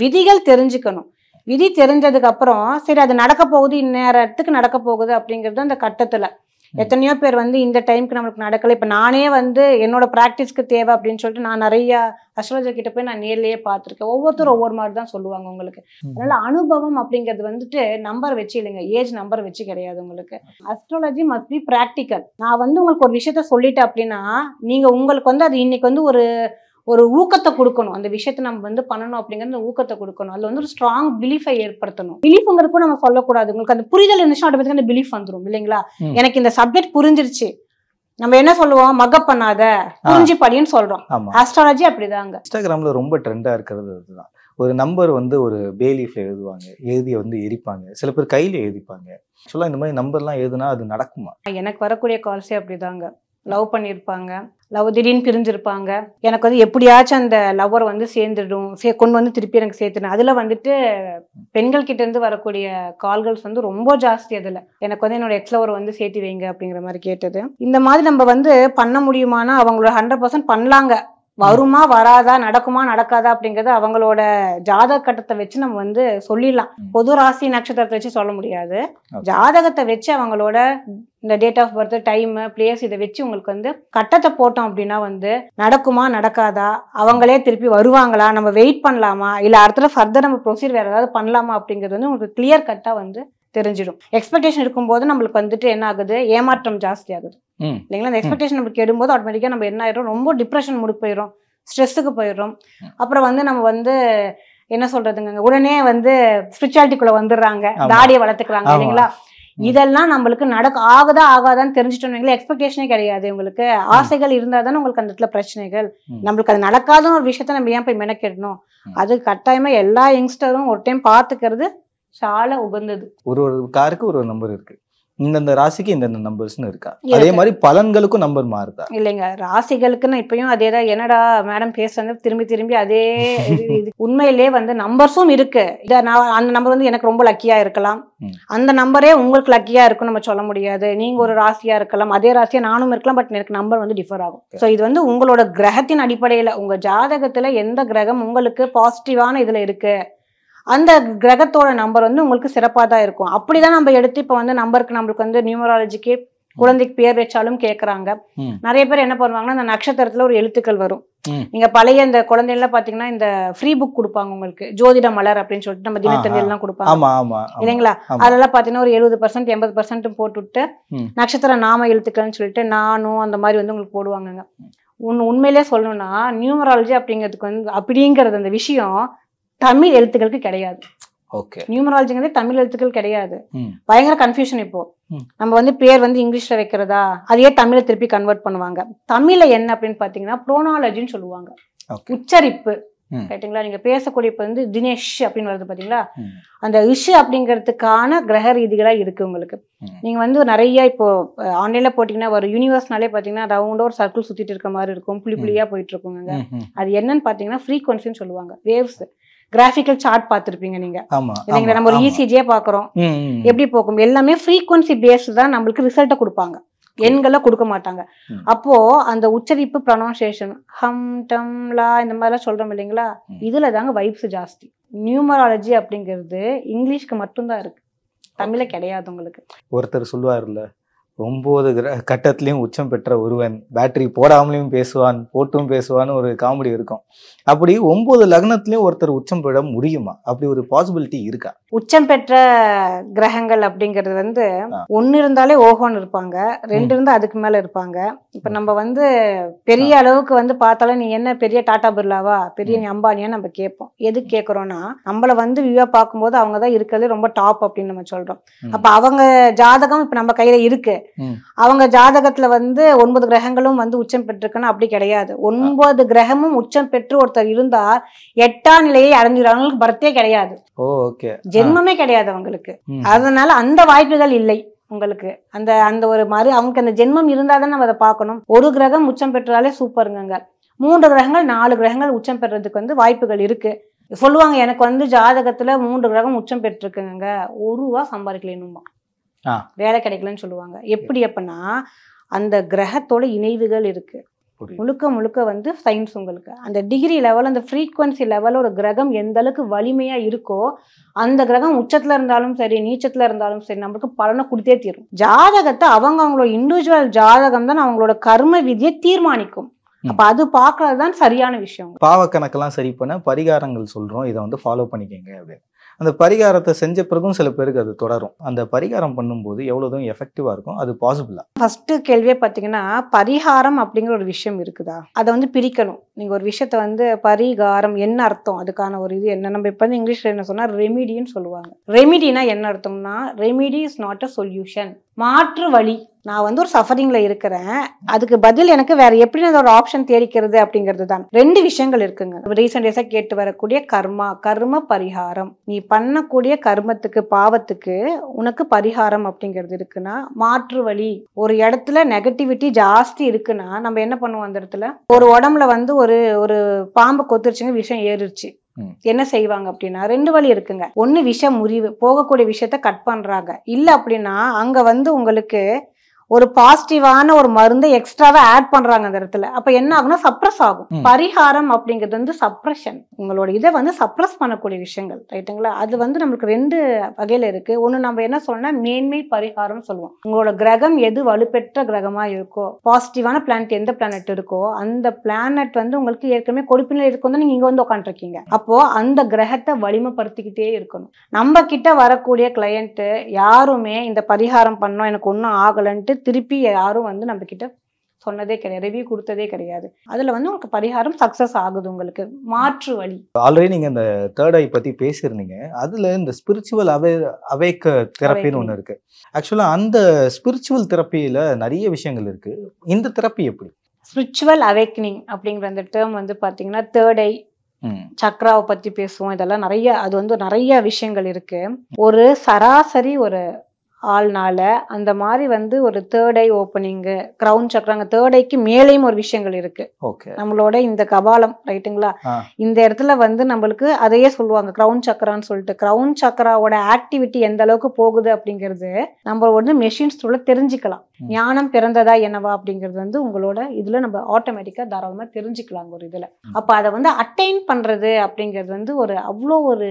விதிகள் தெரிஞ்சுக்கணும். விதி தெரிஞ்சதுக்கு அப்புறம் சரி அது நடக்க போகுது, இந்நேரத்துக்கு நடக்க போகுது அப்படிங்கிறது அந்த கட்டத்துல. எத்தனையோ பேர் வந்து இந்த டைமுக்கு நம்மளுக்கு நடக்கல. இப்ப நானே வந்து என்னோட பிராக்டிஸ்க்கு தேவை அப்படின்னு சொல்லிட்டு நான் நிறைய அஸ்ட்ராலஜர் கிட்ட போய் நான் நேர்லயே பார்த்திருக்கேன். ஒவ்வொருத்தரும் ஒவ்வொரு மாதிரி தான் சொல்லுவாங்க உங்களுக்கு. அதனால அனுபவம் அப்படிங்கிறது வந்துட்டு நம்பர் வச்சு இல்லைங்க, ஏஜ் நம்பர் வச்சு கிடையாது. உங்களுக்கு அஸ்ட்ராலஜி மஸ்ட் பி பிராக்டிக்கல். நான் வந்து உங்களுக்கு ஒரு விஷயத்த சொல்லிட்டேன் அப்படின்னா நீங்க உங்களுக்கு வந்து அது இன்னைக்கு வந்து ஒரு ஊக்கத்தை கொடுக்கணும். அந்த விஷயத்தை நம்ம வந்து பண்ணணும் அப்படிங்கிற ஊக்கத்தை கொடுக்கணும். அதுல வந்து ஒரு ஸ்ட்ராங் பிலீஃபை ஏற்படுத்தணும். பிலீஃப்ங்கிறப்போ நம்ம சொல்லக்கூடாது. உங்களுக்கு அந்த புரிதல் இருந்துச்சுன்னா ஆட்டோமேட்டிக்கா அந்த பிலீஃப் வந்துடும் இல்லைங்களா? எனக்கு இந்த சப்ஜெக்ட் புரிஞ்சிருச்சு, நம்ம என்ன சொல்லுவோம், மக்கப் பண்ணாத, புரிஞ்சு படின்னு சொல்றோம். ஆஸ்ட்ராலஜி அப்படிதாங்க. இன்ஸ்டாகிராம்ல ரொம்ப ட்ரெண்டா இருக்கிறது அதுதான். ஒரு நம்பர் வந்து ஒரு பேலீஃப்ல எழுதுவாங்க, எழுதிய வந்து எரிப்பாங்க, சில பேர் கையில எழுதிப்பாங்க. ஆக்சுவலா இந்த மாதிரி நம்பர்லாம் எழுதுனா அது நடக்குமா? எனக்கு வரக்கூடிய கால்ஸே அப்படிதாங்க. லவ் பண்ணியிருப்பாங்க, லவ் திடீர்னு பிரிஞ்சிருப்பாங்க. எனக்கு வந்து எப்படியாச்சும் அந்த லவ்வர் வந்து சேர்ந்துடும், கொண்டு வந்து திருப்பி எனக்கு சேர்த்துடும். அதுல வந்துட்டு பெண்கள் கிட்ட இருந்து வரக்கூடிய கால்கள்ஸ் வந்து ரொம்ப ஜாஸ்தி. அதுல எனக்கு வந்து என்னோட எக்ஸ் லவர் வந்து சேர்த்து வைங்க அப்படிங்கிற மாதிரி கேட்டது. இந்த மாதிரி நம்ம வந்து பண்ண முடியுமானா அவங்களோட 100% பண்ணலாங்க. வருமா வராதா, நடக்குமா நடக்காதா அப்படிங்கறது அவங்களோட ஜாதக கட்டத்தை வச்சு நம்ம வந்து சொல்லிடலாம். பொது ராசி நட்சத்திரத்தை வச்சு சொல்ல முடியாது. ஜாதகத்தை வச்சு அவங்களோட இந்த date of birth, time, place இதை வச்சு உங்களுக்கு வந்து கட்டத்தை போட்டோம் அப்படின்னா வந்து நடக்குமா நடக்காதா, அவங்களே திருப்பி வருவாங்களா, நம்ம வெயிட் பண்ணலாமா, இல்ல அடுத்த ஃபர்தர் நம்ம ப்ரொசீஜர் வேற ஏதாவது பண்ணலாமா அப்படிங்கிறது வந்து உங்களுக்கு கிளியர் கட்டா வந்து தெரிஞ்சிடும். எக்ஸ்பெக்டேஷன் இருக்கும்போது நம்மளுக்கு வந்துட்டு என்ன ஆகுது, ஏமாற்றம் ஜாஸ்தி ஆகுது இல்லைங்களா? அந்த எக்ஸ்பெக்டேஷன் நம்மளுக்கு எடும்போது ஆட்டோமேட்டிக்கா நம்ம என்ன ஆயிடும், ரொம்ப டிப்ரெஷன் மூடுக்கு போயிடும், ஸ்ட்ரெஸ்ஸுக்கு போயிடும். அப்புறம் வந்து நம்ம வந்து என்ன சொல்றதுங்க, உடனே வந்து ஸ்பிரிச்சுவாலிட்டிக்குள்ள வந்துடுறாங்க, தாடியை வளர்த்துக்கிறாங்க இல்லைங்களா? இதெல்லாம் நம்மளுக்கு ஆகுதா ஆகாதான்னு தெரிஞ்சுட்டோம். எக்ஸ்பெக்டேஷனே கிடையாது. உங்களுக்கு ஆசைகள் இருந்தா தானே உங்களுக்கு அந்த இடத்துல பிரச்சனைகள். நம்மளுக்கு அது நடக்காத ஒரு விஷயத்த நம்ம ஏன் போய் மெனக்கிடணும்? அது கட்டாயமா எல்லா யங்ஸ்டரும் ஒரு டைம் பாத்துக்கிறது சால உகந்தது. ஒரு காருக்கு ஒரு நம்பர் இருக்கு. இந்தந்த ராசிக்கு இந்தந்த நம்பர்ஸ்னு இருக்கா? அதே மாதிரி பலன்களுக்கும் நம்பர் மாறுதா? இல்லைங்க, ராசிகளுக்குன்னு இப்பயும் அதேதான். என்னடா மேடம் பேசுறது திரும்பி திரும்பி அதே இது உண்மையிலே வந்து நம்பர்ஸும் இருக்கு. இத நான் அந்த நம்பர் வந்து எனக்கு ரொம்ப லக்கியா இருக்கலாம், அந்த நம்பரே உங்களுக்கு லக்கியா இருக்கும் நம்ம சொல்ல முடியாது. நீங்க ஒரு ராசியா இருக்கலாம், அதே ராசியா நானும் இருக்கலாம், பட் எனக்கு நம்பர் வந்து டிஃபர் ஆகும். ஸோ இது வந்து உங்களோட கிரகத்தின் அடிப்படையில உங்க ஜாதகத்துல எந்த கிரகம் உங்களுக்கு பாசிட்டிவான இதுல இருக்கு, அந்த கிரகத்தோட நம்பர் வந்து உங்களுக்கு சிறப்பாக தான் இருக்கும். அப்படிதான் நம்ம எடுத்து இப்போ வந்து நம்மளுக்கு வந்து நியூமராலஜிக்கு குழந்தைக்கு பேர் வச்சாலும் கேட்குறாங்க. நிறைய பேர் என்ன பண்ணுவாங்கன்னா, அந்த நட்சத்திரத்துல ஒரு எழுத்துக்கள் வரும். நீங்க பழைய இந்த குழந்தைலாம் பாத்தீங்கன்னா இந்த ஃப்ரீ புக் கொடுப்பாங்க உங்களுக்கு, ஜோதிட மலர் அப்படின்னு சொல்லிட்டு நம்ம தினத்தந்தியெல்லாம் கொடுப்பாங்க இல்லைங்களா? அதெல்லாம் பாத்தீங்கன்னா ஒரு 70% 80% போட்டுவிட்டு நட்சத்திர நாம எழுத்துக்கள்னு சொல்லிட்டு நானும் அந்த மாதிரி வந்து உங்களுக்கு போடுவாங்கங்க. உண்மையிலே சொல்லணும்னா நியூமராலஜி அப்படிங்கிறதுக்கு வந்து அப்படிங்கிறது அந்த விஷயம் தமிழ் எழுத்துக்களுக்கு கிடையாது. நியூமராலஜிங்கிறது தமிழ் எழுத்துக்கள் கிடையாது. பயங்கர கன்ஃபியூஷன். இப்போ நம்ம வந்து பேர் வந்து இங்கிலீஷ்ல வைக்கிறதா, அதையே தமிழை திருப்பி கன்வெர்ட் பண்ணுவாங்க. தமிழ்ல என்ன அப்படின்னு பாத்தீங்கன்னா புரோனாலஜின்னு சொல்லுவாங்க, உச்சரிப்பு. ரைட்டுங்களா? நீங்க பேசக்கூடிய இப்ப வந்து தினேஷ் அப்படின்னு வருது பாத்தீங்களா, அந்த இஷு அப்படிங்கிறதுக்கான கிரக ரீதிகளா இருக்கு உங்களுக்கு. நீங்க வந்து நிறைய இப்போ ஆன்லைன்ல போட்டீங்கன்னா ஒரு யூனிவர்ஸ்னாலே பாத்தீங்கன்னா ரவுண்டா ஒரு சர்க்கிள் சுத்திட்டு இருக்க மாதிரி இருக்கும், புள்ளி புள்ளியா போயிட்டு இருக்குங்க. அது என்னன்னு பாத்தீங்கன்னா ஃப்ரீக்வன்சின்னு சொல்லுவாங்க, வேவ்ஸ். கிராஃபிக்கல் சார்ட் பார்த்திருப்பீங்க நீங்க இல்லைங்களா? நம்ம ஒரு இசிஜியே பாக்குறோம், எப்படி போகும் எல்லாமே ஃப்ரீக்வன்சி பேஸ் தான் நம்மளுக்கு ரிசல்ட்டை கொடுப்பாங்க, எண்களை கொடுக்க மாட்டாங்க. அப்போ அந்த உச்சரிப்பு ப்ரொனன்சியேஷன் ஹம் டம் லா இந்த மாதிரிலாம் சொல்றோம் இல்லைங்களா, இதுல தாங்க வைப்ஸ் ஜாஸ்தி. நியூமராலஜி அப்படிங்கிறது இங்கிலீஷ்க்கு மட்டும்தான் இருக்கு, தமிழ்ல கிடையாது உங்களுக்கு. ஒருத்தர் சொல்லுவாருல்ல, 9 கட்டத்திலையும் உச்சம் பெற்ற ஒருவன் பேட்டரி போடாமலையும் பேசுவான் போட்டும் பேசுவான்னு ஒரு காமெடி இருக்கும். அப்படி 9 லக்னத்திலையும் ஒருத்தர் உச்சம் பெற முடியுமா? அப்படி ஒரு பாசிபிலிட்டி இருக்கா? உச்சம் பெற்ற கிரகங்கள் அப்படிங்கிறது வந்து 1 இருந்தாலே ஓஹோன்னு இருப்பாங்க, 2 இருந்தா அதுக்கு மேல இருப்பாங்க. இப்ப நம்ம வந்து பெரிய அளவுக்கு வந்து பார்த்தாலும் நீ என்ன பெரிய டாடா பிர்லாவா, பெரிய அம்பானியா நம்ம கேட்போம். எதுக்கு கேட்கறோம்னா நம்மள வந்து வியூவா பார்க்கும்போது அவங்க தான் இருக்கிறது ரொம்ப டாப் அப்படின்னு நம்ம சொல்றோம். அப்ப அவங்க ஜாதகம் இப்ப நம்ம கையில இருக்கு, அவங்க ஜாதகத்துல வந்து 9 கிரகங்களும் வந்து உச்சம் பெற்றிருக்குன்னா அப்படி கிடையாது. 9 கிரகமும் உச்சம் பெற்று ஒருத்தர் இருந்தா 8ஆம் நிலையை அடைஞ்சிடறவங்களுக்கு பர்த்தே கிடையாது, ஜென்மமே கிடையாது அவங்களுக்கு. அதனால அந்த வாய்ப்புகள் இல்லை உங்களுக்கு. அந்த அந்த ஒரு மாதிரி அவங்களுக்கு அந்த ஜென்மம் இருந்தாதான் நம்ம அதை பார்க்கணும். ஒரு கிரகம் உச்சம் பெற்றாலே சூப்பருங்க. 3 கிரகங்கள் 4 கிரகங்கள் உச்சம் பெறதுக்கு வந்து வாய்ப்புகள் இருக்கு. சொல்லுவாங்க எனக்கு வந்து ஜாதகத்துல 3 கிரகம் உச்சம் பெற்றிருக்குங்க, 1 ரூபா சம்பாதிக்கலன்னுமா, வேலை கிடைக்கலன்னு சொல்லுவாங்க. எப்படி அப்படின்னா அந்த கிரகத்தோட இணைவுகள் இருக்கு, முழுக்க முழுக்க வந்து சயின்ஸ். உங்களுக்கு அந்த டிகிரி லெவல் அந்த ஃப்ரீக்வன்சி லெவல் ஒரு கிரகம் எந்த அளவுக்கு வலிமையா இருக்கோ அந்த கிரகம் உச்சத்துல இருந்தாலும் சரி நீச்சத்துல இருந்தாலும் சரி நம்மளுக்கு பலனை கொடுத்தே தீரும். ஜாதகத்தை அவங்களோட இண்டிவிஜுவல் ஜாதகம் தான் அவங்களோட கர்ம விதியை தீர்மானிக்கும். அப்ப அது பாக்குறதுதான் சரியான விஷயம். பாவ கணக்கெல்லாம் சரி பண்ண பரிகாரங்கள் சொல்றோம், இதை வந்து ஃபாலோ பண்ணிக்கங்க அப்படின்னு. அந்த பரிகாரத்தை செஞ்ச பிறகும் சில பேருக்கு அது தொடரும். அந்த பரிகாரம் பண்ணும்போது எவ்வளவு எஃபெக்டிவா இருக்கும், அது பாசிபிளா? ஃபர்ஸ்ட் கேள்வியே பாத்தீங்கன்னா பரிகாரம் அப்படிங்கிற ஒரு விஷயம் இருக்குதா, அதை வந்து பிரிக்கணும். நீங்க ஒரு விஷயத்த வந்து பரிகாரம் என்ன அர்த்தம், அதுக்கான ஒரு இது என்ன. நம்ம இப்ப வந்து இங்கிலீஷ்ல என்ன சொன்னா ரெமிடின்னு சொல்லுவாங்க. ரெமிடினா என்ன அர்த்தம்னா remedy is not a solution, மாற்று வழி. நான் வந்து ஒரு சஃபரிங்ல இருக்கிறேன், அதுக்கு பதில் எனக்கு வேற எப்படி ஒரு ஆப்ஷன் தேடிக்கிறது அப்படிங்கிறது தான். 2 விஷயங்கள் இருக்குங்க. ரீசெண்ட் டேஸா கேட்டு வரக்கூடிய கர்ம பரிகாரம். நீ பண்ணக்கூடிய கர்மத்துக்கு பாவத்துக்கு உனக்கு பரிகாரம் அப்படிங்கிறது இருக்குன்னா மாற்று வழி. ஒரு இடத்துல நெகட்டிவிட்டி ஜாஸ்தி இருக்குன்னா நம்ம என்ன பண்ணுவோம், அந்த இடத்துல ஒரு உடம்புல வந்து ஒரு பாம்பு கொத்துருச்சுங்க, விஷம் ஏறிடுச்சு, என்ன செய்வாங்க அப்படின்னா 2 வழி இருக்குங்க. ஒண்ணு விஷம் முறிவு, போகக்கூடிய விஷயத்த கட் பண்றாங்க. இல்ல அப்படின்னா அங்க வந்து உங்களுக்கு ஒரு பாசிட்டிவான ஒரு மருந்தை எக்ஸ்ட்ராவா ஆட் பண்றாங்க அந்த இடத்துல. அப்ப என்ன ஆகும்னா சப்ரஸ் ஆகும். பரிகாரம் அப்படிங்கிறது வந்து சப்ரஷன், உங்களோட இதை வந்து சப்ரஸ் பண்ணக்கூடிய விஷயங்கள். ரைட்டுங்களா? அது வந்து நம்மளுக்கு 2 வகையில இருக்கு. ஒண்ணு நம்ம என்ன சொல்லணும்னா மேன்மை பரிகாரம் சொல்லுவோம். உங்களோட கிரகம் எது வலுப்பெற்ற கிரகமா இருக்கோ, பாசிட்டிவான பிளானட் எந்த பிளானட் இருக்கோ அந்த பிளானட் வந்து உங்களுக்கு ஏற்கனவே கொடுப்பினில் இருக்கும், நீங்க இங்க வந்து உட்காந்துருக்கீங்க. அப்போ அந்த கிரகத்தை வலிமைப்படுத்திக்கிட்டே இருக்கணும். நம்ம கிட்ட வரக்கூடிய கிளையண்ட் யாருமே இந்த பரிகாரம் பண்ணோம் எனக்கு ஒன்னும் ஆகலன்ட்டு திருப்பி யாரும் வந்து நம்ம கிட்ட சொன்னதே கிடையாது, ரிவ்யூ கொடுத்ததே கிடையாது. அதுல வந்து உங்களுக்கு பரிகாரம் சக்சஸ் ஆகுது. உங்களுக்கு மாற்று வழி. ஆல்ரெடி நீங்க இந்த தேர்ட் ஐ பத்தி பேசியிருந்தீங்க. அதுல இந்த ஸ்பிரிச்சுவல் அவேக் தெரப்பின்னு ஒண்ணு இருக்கு. ஆக்சுவலா அந்த ஸ்பிரிச்சுவல் தெரப்பியில நிறைய விஷயங்கள் இருக்கு. இந்த தெரப்பி எப்படி? ஸ்பிரிச்சுவல் அவேக்னிங் அப்படிங்கிற அந்த டேர்ம் வந்து பாத்தீங்கன்னா தேர்ட் ஐ சக்ராவை பத்தி பேசுவோம். இதெல்லாம் நிறைய அது வந்து நிறைய விஷயங்கள் இருக்கு. ஒரு சராசரி ஒரு ஆள்னால அந்த மாதிரி வந்து ஒரு தேர்ட் ஐ ஓப்பனிங்கு, கிரவுன் சக்கராங்க, தேர்ட் ஐக்கு மேலேயும் ஒரு விஷயங்கள் இருக்கு ஓகே. நம்மளோட இந்த கபாலம், ரைட்டுங்களா? இந்த இடத்துல வந்து நம்மளுக்கு அதையே சொல்லுவாங்க கிரவுன் சக்கரான்னு சொல்லிட்டு. கிரவுன் சக்கராவோட ஆக்டிவிட்டி எந்த அளவுக்கு போகுது அப்படிங்கிறது நம்ம வந்து மெஷின்ஸ் த்ரூல தெரிஞ்சுக்கலாம். ஞானம் பிறந்ததா என்னவா அப்படிங்கிறது வந்து உங்களோட இதுல நம்ம ஆட்டோமேட்டிக்கா தாராளமா தெரிஞ்சுக்கலாம் ஒரு இதுல. அப்ப அதை வந்து அட்டைன் பண்றது அப்படிங்கிறது வந்து ஒரு அவ்வளோ ஒரு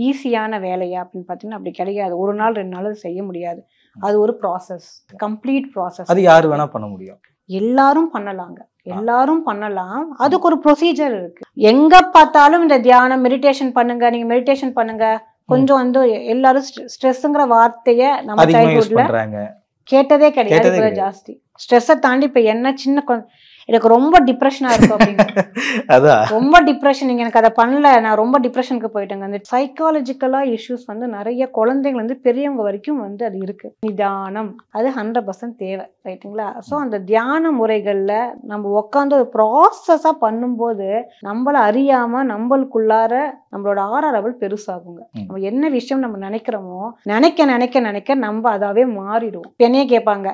ஈஸியான வேலையா அப்படின்னு பார்த்தீங்கன்னா அப்படி கிடையாது. ஒரு நாள் 2 நாள் செய்ய முடியாது. அது ஒரு ப்ராசஸ், கம்ப்ளீட் ப்ராசஸ். அது யாரு வேணா பண்ண முடியும், எல்லாரும் பண்ணலாங்க, எல்லாரும் பண்ணலாம். அதுக்கு ஒரு ப்ரொசீஜர் இருக்கு. எங்க பார்த்தாலும் இந்த தியானம், மெடிடேஷன் பண்ணுங்க, நீங்க மெடிடேஷன் பண்ணுங்க, கொஞ்சம் வந்து எல்லாரும் ஸ்ட்ரெஸ்ங்கிற வார்த்தைய நம்ம சைல்ட்ஹுட்ல கேட்டதே கிடையாது. ஜாஸ்தி ஸ்ட்ரெஸ்ஸை தாண்டி இப்ப என்ன சின்ன எனக்கு ரொம்ப டிப்ரெஷனா இருக்கும் அப்படிங்க. ரொம்ப டிப்ரெஷன், நீங்க எனக்கு அதை பண்ணல, நான் ரொம்ப டிப்ரெஷனுக்கு போயிட்டேங்க. அந்த சைக்காலஜிக்கலா இஷ்யூஸ் வந்து நிறைய குழந்தைகள் வந்து பெரியவங்க வரைக்கும் வந்து அது இருக்கு. நிதானம் அது 100% தேவை, ரைட்டுங்களா? ஸோ அந்த தியான முறைகள்ல நம்ம உட்காந்து ஒரு ப்ராசஸா பண்ணும்போது நம்மள அறியாம நம்மளுக்குள்ளார நம்மளோட ஆறாரவல் பெருசாகுங்க. நம்ம என்ன விஷயம் நம்ம நினைக்கிறோமோ நினைக்க நினைக்க நினைக்க நம்ம அதாவே மாறிடுவோம். என்னையே கேட்பாங்க,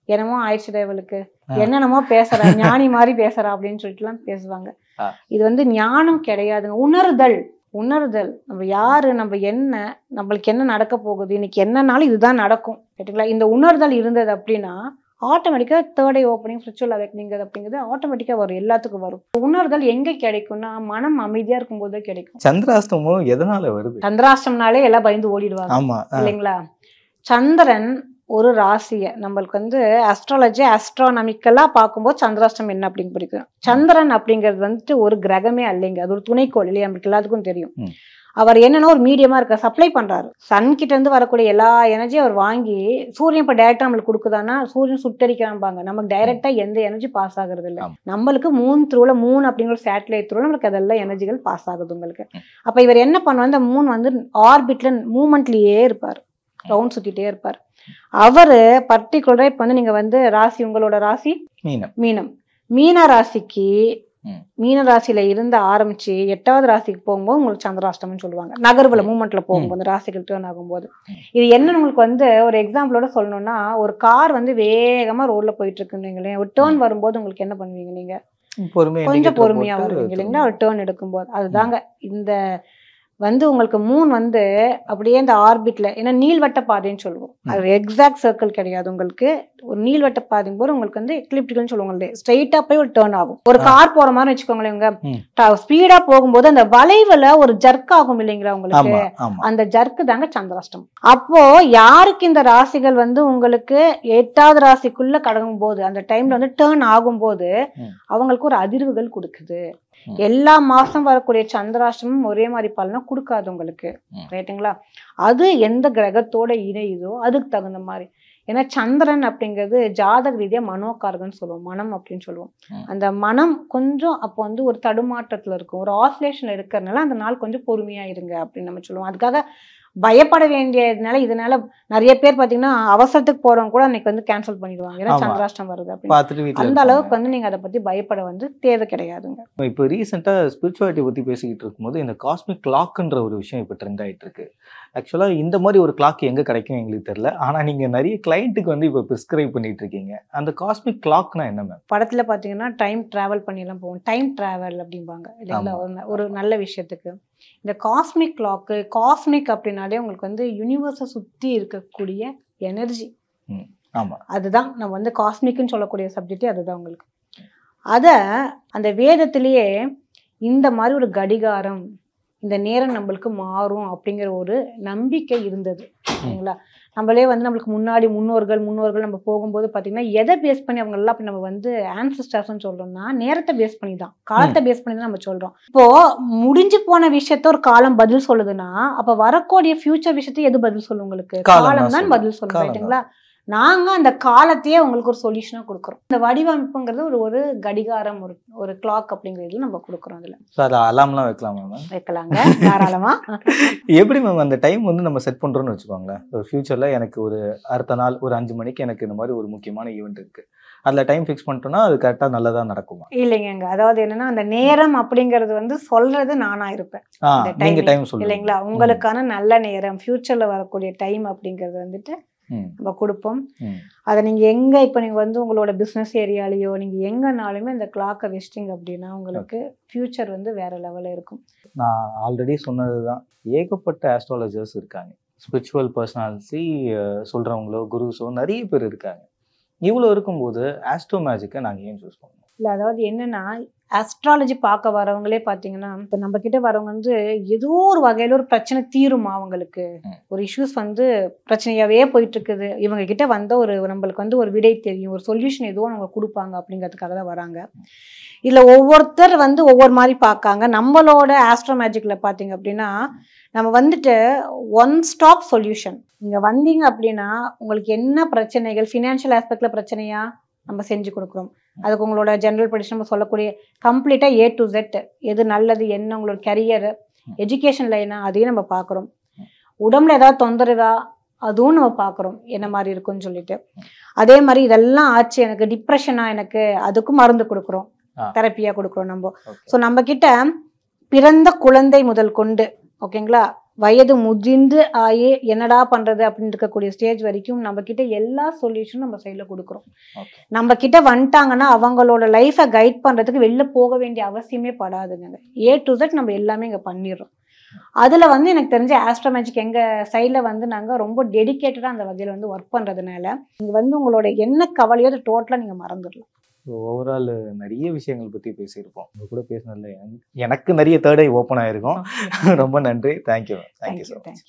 என்னமோ ஆயிடுச்சு தேவலுக்கு, என்னென்னமோ பேசுற, ஞானி மாதிரி பேசுறா அப்படின்னு சொல்லிட்டுலாம் பேசுவாங்க. இது வந்து ஞானம் கிடையாதுங்க, உணர்தல். உணர்தல் நம்ம யாரு, நம்ம என்ன, நம்மளுக்கு என்ன நடக்க போகுது, இன்னைக்கு என்னன்னாலும் இதுதான் நடக்கும், கேட்டுங்களா? இந்த உணர்தல் இருந்தது அப்படின்னா ஆட்டோமேட்டிக்கா தேர்ட் ஐ ஓப்பனிங், ஸ்பிரிச்சுவல் அவேக்கனிங் அப்படிங்கிறது ஆட்டோமேட்டிக்கா வரும், எல்லாத்துக்கும் வரும். உணர்தல் எங்க கிடைக்கும்னா மனம் அமைதியா இருக்கும் போது கிடைக்கும். சந்திராஷ்டமம் எதனால வருது? சந்திராஷ்டம்னாலே எல்லாம் பயந்து ஓடிடுவாங்க இல்லைங்களா? சந்திரன் ஒரு ராசியை நம்மளுக்கு வந்து அஸ்ட்ராலஜி அஸ்ட்ரானமிக்கலா பார்க்கும்போது சந்திராஷ்டம் என்ன அப்படின்னு பிடிக்கும். சந்திரன் அப்படிங்கிறது வந்துட்டு ஒரு கிரகமே அல்லைங்க, அது ஒரு துணைக்கோள் இல்லையா? நம்மளுக்கு எல்லாத்துக்கும் தெரியும். அவர் என்னன்னா ஒரு மீடியமா இருக்க சப்ளை பண்றாரு. சன் கிட்ட இருந்து வரக்கூடிய எல்லா எனர்ஜியும் அவர் வாங்கி சூரியன் இப்ப டைரக்டா நம்மளுக்கு கொடுக்குதானா, சூரியன் சுட்டரிக்கிறான்பாங்க, நமக்கு டைரக்டா எந்த எனர்ஜி பாஸ் ஆகுறது இல்லை. நம்மளுக்கு மூன் த்ரூல, மூன் அப்படிங்கிற சேட்டலைட் த்ரூல நம்மளுக்கு அதெல்லாம் எனர்ஜிகள் பாஸ் ஆகுது உங்களுக்கு. அப்ப இவர் என்ன பண்ணுவார், இந்த மூன் வந்து ஆர்பிட்ல மூவ்மெண்ட்லயே இருப்பார், ரவுண்ட் சுத்திட்டே இருப்பார். அவரு பர்டிகுலரா இப்ப வந்து நீங்க வந்து ராசி, உங்களோட ராசி மீனம், மீன ராசிக்கு, மீன ராசியில இருந்து ஆரம்பிச்சு 8வது ராசிக்கு போகும்போது உங்களுக்கு சந்திராஷ்டமம் சொல்லுவாங்க. நகர்வுல மூவ்மெண்ட்ல போகும்போது ராசிகள் டேர்ன் ஆகும்போது இது என்ன உங்களுக்கு வந்து ஒரு எக்ஸாம்பிளோட சொல்லணும்னா, ஒரு கார் வந்து வேகமா ரோட்ல போயிட்டு இருக்குன்னு ஒரு டேர்ன் வரும்போது உங்களுக்கு என்ன பண்ணுவீங்க, நீங்க கொஞ்சம் பொறுமையா வருவீங்க இல்லைங்களா? ஒரு டேர்ன் எடுக்கும்போது. அதுதாங்க இந்த வந்து உங்களுக்கு மூன் வந்து அப்படியே இந்த ஆர்பிட்ல, ஏன்னா நீள்வட்ட பாதைன்னு சொல்லுவோம், அது எக்ஸாக்ட் சர்க்கிள் கிடையாது உங்களுக்கு. ஒரு நீள்வட்ட பாதையும் போது உங்களுக்கு வந்து எக்லிப்டிக்கல்னு சொல்லுவாங்க, ஸ்ட்ரெயிட்டா போய் ஒரு டேர்ன் ஆகும். ஒரு கார் போற மாதிரி வச்சுக்கோங்களேன், இவங்க ஸ்பீடா போகும்போது அந்த வளைவுல ஒரு ஜர்க் ஆகும் இல்லைங்களா உங்களுக்கு, அந்த ஜர்க்கு தாங்க சந்திராஷ்டம். அப்போ யாருக்கு இந்த ராசிகள் வந்து உங்களுக்கு 8வது ராசிக்குள்ள கடக்கும் போது அந்த டைம்ல வந்து டேர்ன் ஆகும்போது அவங்களுக்கு ஒரு அதிர்வுகள் கொடுக்குது. எல்லா மாசம் வரக்கூடிய சந்திராஷ்டமும் ஒரே மாதிரி பலனா கொடுக்காது உங்களுக்கு, ரைட்டுங்களா? அது எந்த கிரகத்தோட இணையுதோ அதுக்கு தகுந்த மாதிரி. ஏன்னா சந்திரன் அப்படிங்கிறது ஜாதக ரீதியா மனோகாரகன்னு சொல்லுவோம், மனம் அப்படின்னு சொல்லுவோம். அந்த மனம் கொஞ்சம் அப்போ வந்து ஒரு தடுமாற்றத்துல இருக்கும், ஒரு ஆசிலேஷன் இருக்கிறதுனால அந்த நாள் கொஞ்சம் பொறுமையா இருங்க அப்படின்னு நம்ம சொல்லுவோம். அதுக்காக பயப்பட வேண்டியதுனால இதனால நிறைய பேர் பாத்தீங்கன்னா அவசரத்துக்கு போறவங்க கூட அன்னைக்கு வந்து கேன்சல் பண்ணிடுவாங்க, ஏன்னா சந்திராஷ்டம் வருது அப்படின்னு. அந்த அளவுக்கு வந்து நீங்க அதை பத்தி பயப்பட வந்து தேவை கிடையாதுங்க. இப்போ ரீசெண்டா ஸ்பிரிச்சுவாலிட்டி பத்தி பேசிக்கிட்டு இருக்கும்போது இந்த காஸ்மிக் கிளாக்ன்ற ஒரு விஷயம் இப்போ ட்ரெண்ட் ஆயிட்டு இருக்கு. ஆக்சுவலா இந்த மாதிரி ஒரு கிளாக் எங்க கிடைக்கும் எங்களுக்கு தெரியல, ஆனா நீங்க நிறைய கிளைண்ட்டுக்கு வந்து இப்போ பிரிஸ்கிரைப் பண்ணிட்டு இருக்கீங்க. அந்த காஸ்மிக் கிளாக்னா என்ன மேம்? படத்துல பாத்தீங்கன்னா டைம் டிராவல் பண்ணி எல்லாம் போவோம், டைம் டிராவல் அப்படிம்பாங்க இல்லைங்களா ஒரு நல்ல விஷயத்துக்கு. இந்த காஸ்மிக் கிளாக்கு, காஸ்மிக் அப்படின்னாலே உங்களுக்கு வந்து யூனிவர்ஸை சுத்தி இருக்கக்கூடிய எனர்ஜி, அதுதான் நம்ம வந்து காஸ்மிக்னு சொல்லக்கூடிய சப்ஜெக்டே அதுதான் உங்களுக்கு. அத அந்த வேதத்திலேயே இந்த மாதிரி ஒரு கடிகாரம், இந்த நேரம் நம்மளுக்கு மாறும் அப்படிங்கிற ஒரு நம்பிக்கை இருந்தது சரிங்களா? நம்மளே வந்து நம்மளுக்கு முன்னாடி முன்னோர்கள் நம்ம போகும்போது பாத்தீங்கன்னா எதை பேஸ் பண்ணி அவங்க எல்லாம் நம்ம வந்து ஆன்சஸ்டர்ஸ்ன்னு சொல்றோம்னா நேரத்தை பேஸ் பண்ணி தான், காலத்தை பேஸ் பண்ணி தான் நம்ம சொல்றோம். இப்போ முடிஞ்சு போன விஷயத்த ஒரு காலம் பதில் சொல்லுதுன்னா அப்ப வரக்கூடிய ஃபியூச்சர் விஷயத்த எது பதில் சொல்லும் உங்களுக்கு? காலம் தான் பதில் சொல்லும், ரைட்டுங்களா? நாங்க அந்த காலத்தையே உங்களுக்கு ஒரு சொல்யூஷனா கொடுக்குறோம். இந்த வடிவமைப்புங்கிறது ஒரு கடிகாரம், ஒரு கிளாக் அப்படிங்கிறது நம்ம கொடுக்குறோம். அதுல அலாம்லாம் வைக்கலாமா? வைக்கலாங்க, தாராளமா. எப்படி மேம் அந்த டைம் வந்து நம்ம செட் பண்றோம்னு வச்சுக்கோங்களேன், ஒரு ஃபியூச்சர்ல எனக்கு ஒரு அடுத்த நாள் ஒரு 5 மணிக்கு எனக்கு இந்த மாதிரி ஒரு முக்கியமான ஈவெண்ட் இருக்கு, அதுல டைம் ஃபிக்ஸ் பண்ணிட்டோம்னா அது கரெக்டா நல்லதா நடக்குமா? இல்லைங்க, அதாவது என்னன்னா அந்த நேரம் அப்படிங்கிறது வந்து சொல்றது நானா இருப்பேன், நீங்க டைம் சொல்லுங்க இல்லைங்களா? உங்களுக்கான நல்ல நேரம், ஃபியூச்சர்ல வரக்கூடிய டைம் அப்படிங்கிறது வந்துட்டு நம்ம கொடுப்போம். ம். அதை நீங்கள் எங்கே இப்போ நீங்கள் வந்து உங்களோட பிஸ்னஸ் ஏரியாலேயோ நீங்கள் எங்கேனாலுமே இந்த கிளாக்கை வச்சிட்டிங்க அப்படின்னா உங்களுக்கு ஃப்யூச்சர் வந்து வேறு லெவலில் இருக்கும். நான் ஆல்ரெடி சொன்னது தான், ஏகப்பட்ட ஆஸ்ட்ராலஜர்ஸ் இருக்காங்க, ஸ்பிரிச்சுவல் பர்சனாலிட்டி சொல்கிறவங்களோ குருஸோ நிறைய பேர் இருக்காங்க. இவ்வளோ இருக்கும்போது ஆஸ்ட்ரோ மேஜிக்கை நாங்கள் ஏன் சூஸ் பண்ணோம்? இல்லை, அதாவது என்னென்னா ஆஸ்ட்ராலஜி பார்க்க வரவங்களே பார்த்தீங்கன்னா இப்போ நம்ம கிட்ட வரவங்க வந்து ஏதோ ஒரு வகையில் ஒரு பிரச்சனை தீருமா, அவங்களுக்கு ஒரு இஷ்யூஸ் வந்து பிரச்சனையாகவே போயிட்டு இருக்குது, இவங்க கிட்ட வந்த ஒரு நம்மளுக்கு வந்து ஒரு விடை தெரியும், ஒரு சொல்யூஷன் எதுவும் அவங்க கொடுப்பாங்க அப்படிங்கிறதுக்காக தான் வராங்க. இதில் ஒவ்வொருத்தர் வந்து ஒவ்வொரு மாதிரி பார்க்காங்க. நம்மளோட ஆஸ்ட்ரோ மேஜிக்கில் பார்த்தீங்க அப்படின்னா நம்ம வந்துட்டு ஒன் ஸ்டாப் சொல்யூஷன். இங்கே வந்தீங்க அப்படின்னா உங்களுக்கு என்ன பிரச்சனைகள், ஃபினான்ஷியல் ஆஸ்பெக்டில் பிரச்சனையா நம்ம செஞ்சு கொடுக்குறோம். அதுக்கு உங்களோட ஜென்ரல் ப்ரெடிக்ஷன் நம்ம சொல்லக்கூடிய கம்ப்ளீட்டாக A to Z, எது நல்லது, என்ன உங்களோட கரியர், எஜுகேஷன் லைனா, அதையும் நம்ம பார்க்குறோம். உடம்புல ஏதாவது தொந்தரவா அதுவும் நம்ம பார்க்குறோம், என்ன மாதிரி இருக்குன்னு சொல்லிட்டு. அதே மாதிரி இதெல்லாம் ஆச்சு, எனக்கு டிப்ரெஷனா, எனக்கு அதுக்கும் மருந்து கொடுக்குறோம், தெரப்பியாக கொடுக்குறோம் நம்ம. ஸோ நம்ம கிட்ட பிறந்த குழந்தை முதல் கொண்டு, ஓகேங்களா, வயது முதிர்ந்து ஆயே என்னடா பண்றது அப்படின்னு இருக்கக்கூடிய ஸ்டேஜ் வரைக்கும் நம்ம கிட்ட எல்லா சொல்யூஷனும் நம்ம சைடில் கொடுக்குறோம். நம்ம கிட்ட வந்துட்டாங்கன்னா அவங்களோட லைஃபை கைட் பண்றதுக்கு வெளில போக வேண்டிய அவசியமே படாதுங்க. A to Z நம்ம எல்லாமே இங்கே பண்ணிடுறோம். அதில் வந்து எனக்கு தெரிஞ்ச ஆஸ்ட்ரோ மேஜிக் எங்கள் சைடில் வந்து நாங்கள் ரொம்ப டெடிக்கேட்டடாக அந்த வகையில் வந்து ஒர்க் பண்ணுறதுனால நீங்கள் வந்து உங்களோட என்ன கவலையோ அதை டோட்டலாக நீங்கள் மறந்துடலாம். ஓவரால் நிறைய விஷயங்கள் பற்றி பேசியிருப்போம். உங்க கூட பேசினதில் எனக்கு நிறைய தேர்ட் ஐ ஓப்பன் ஆகிருக்கும். ரொம்ப நன்றி. தேங்க்யூ. Thank you so much.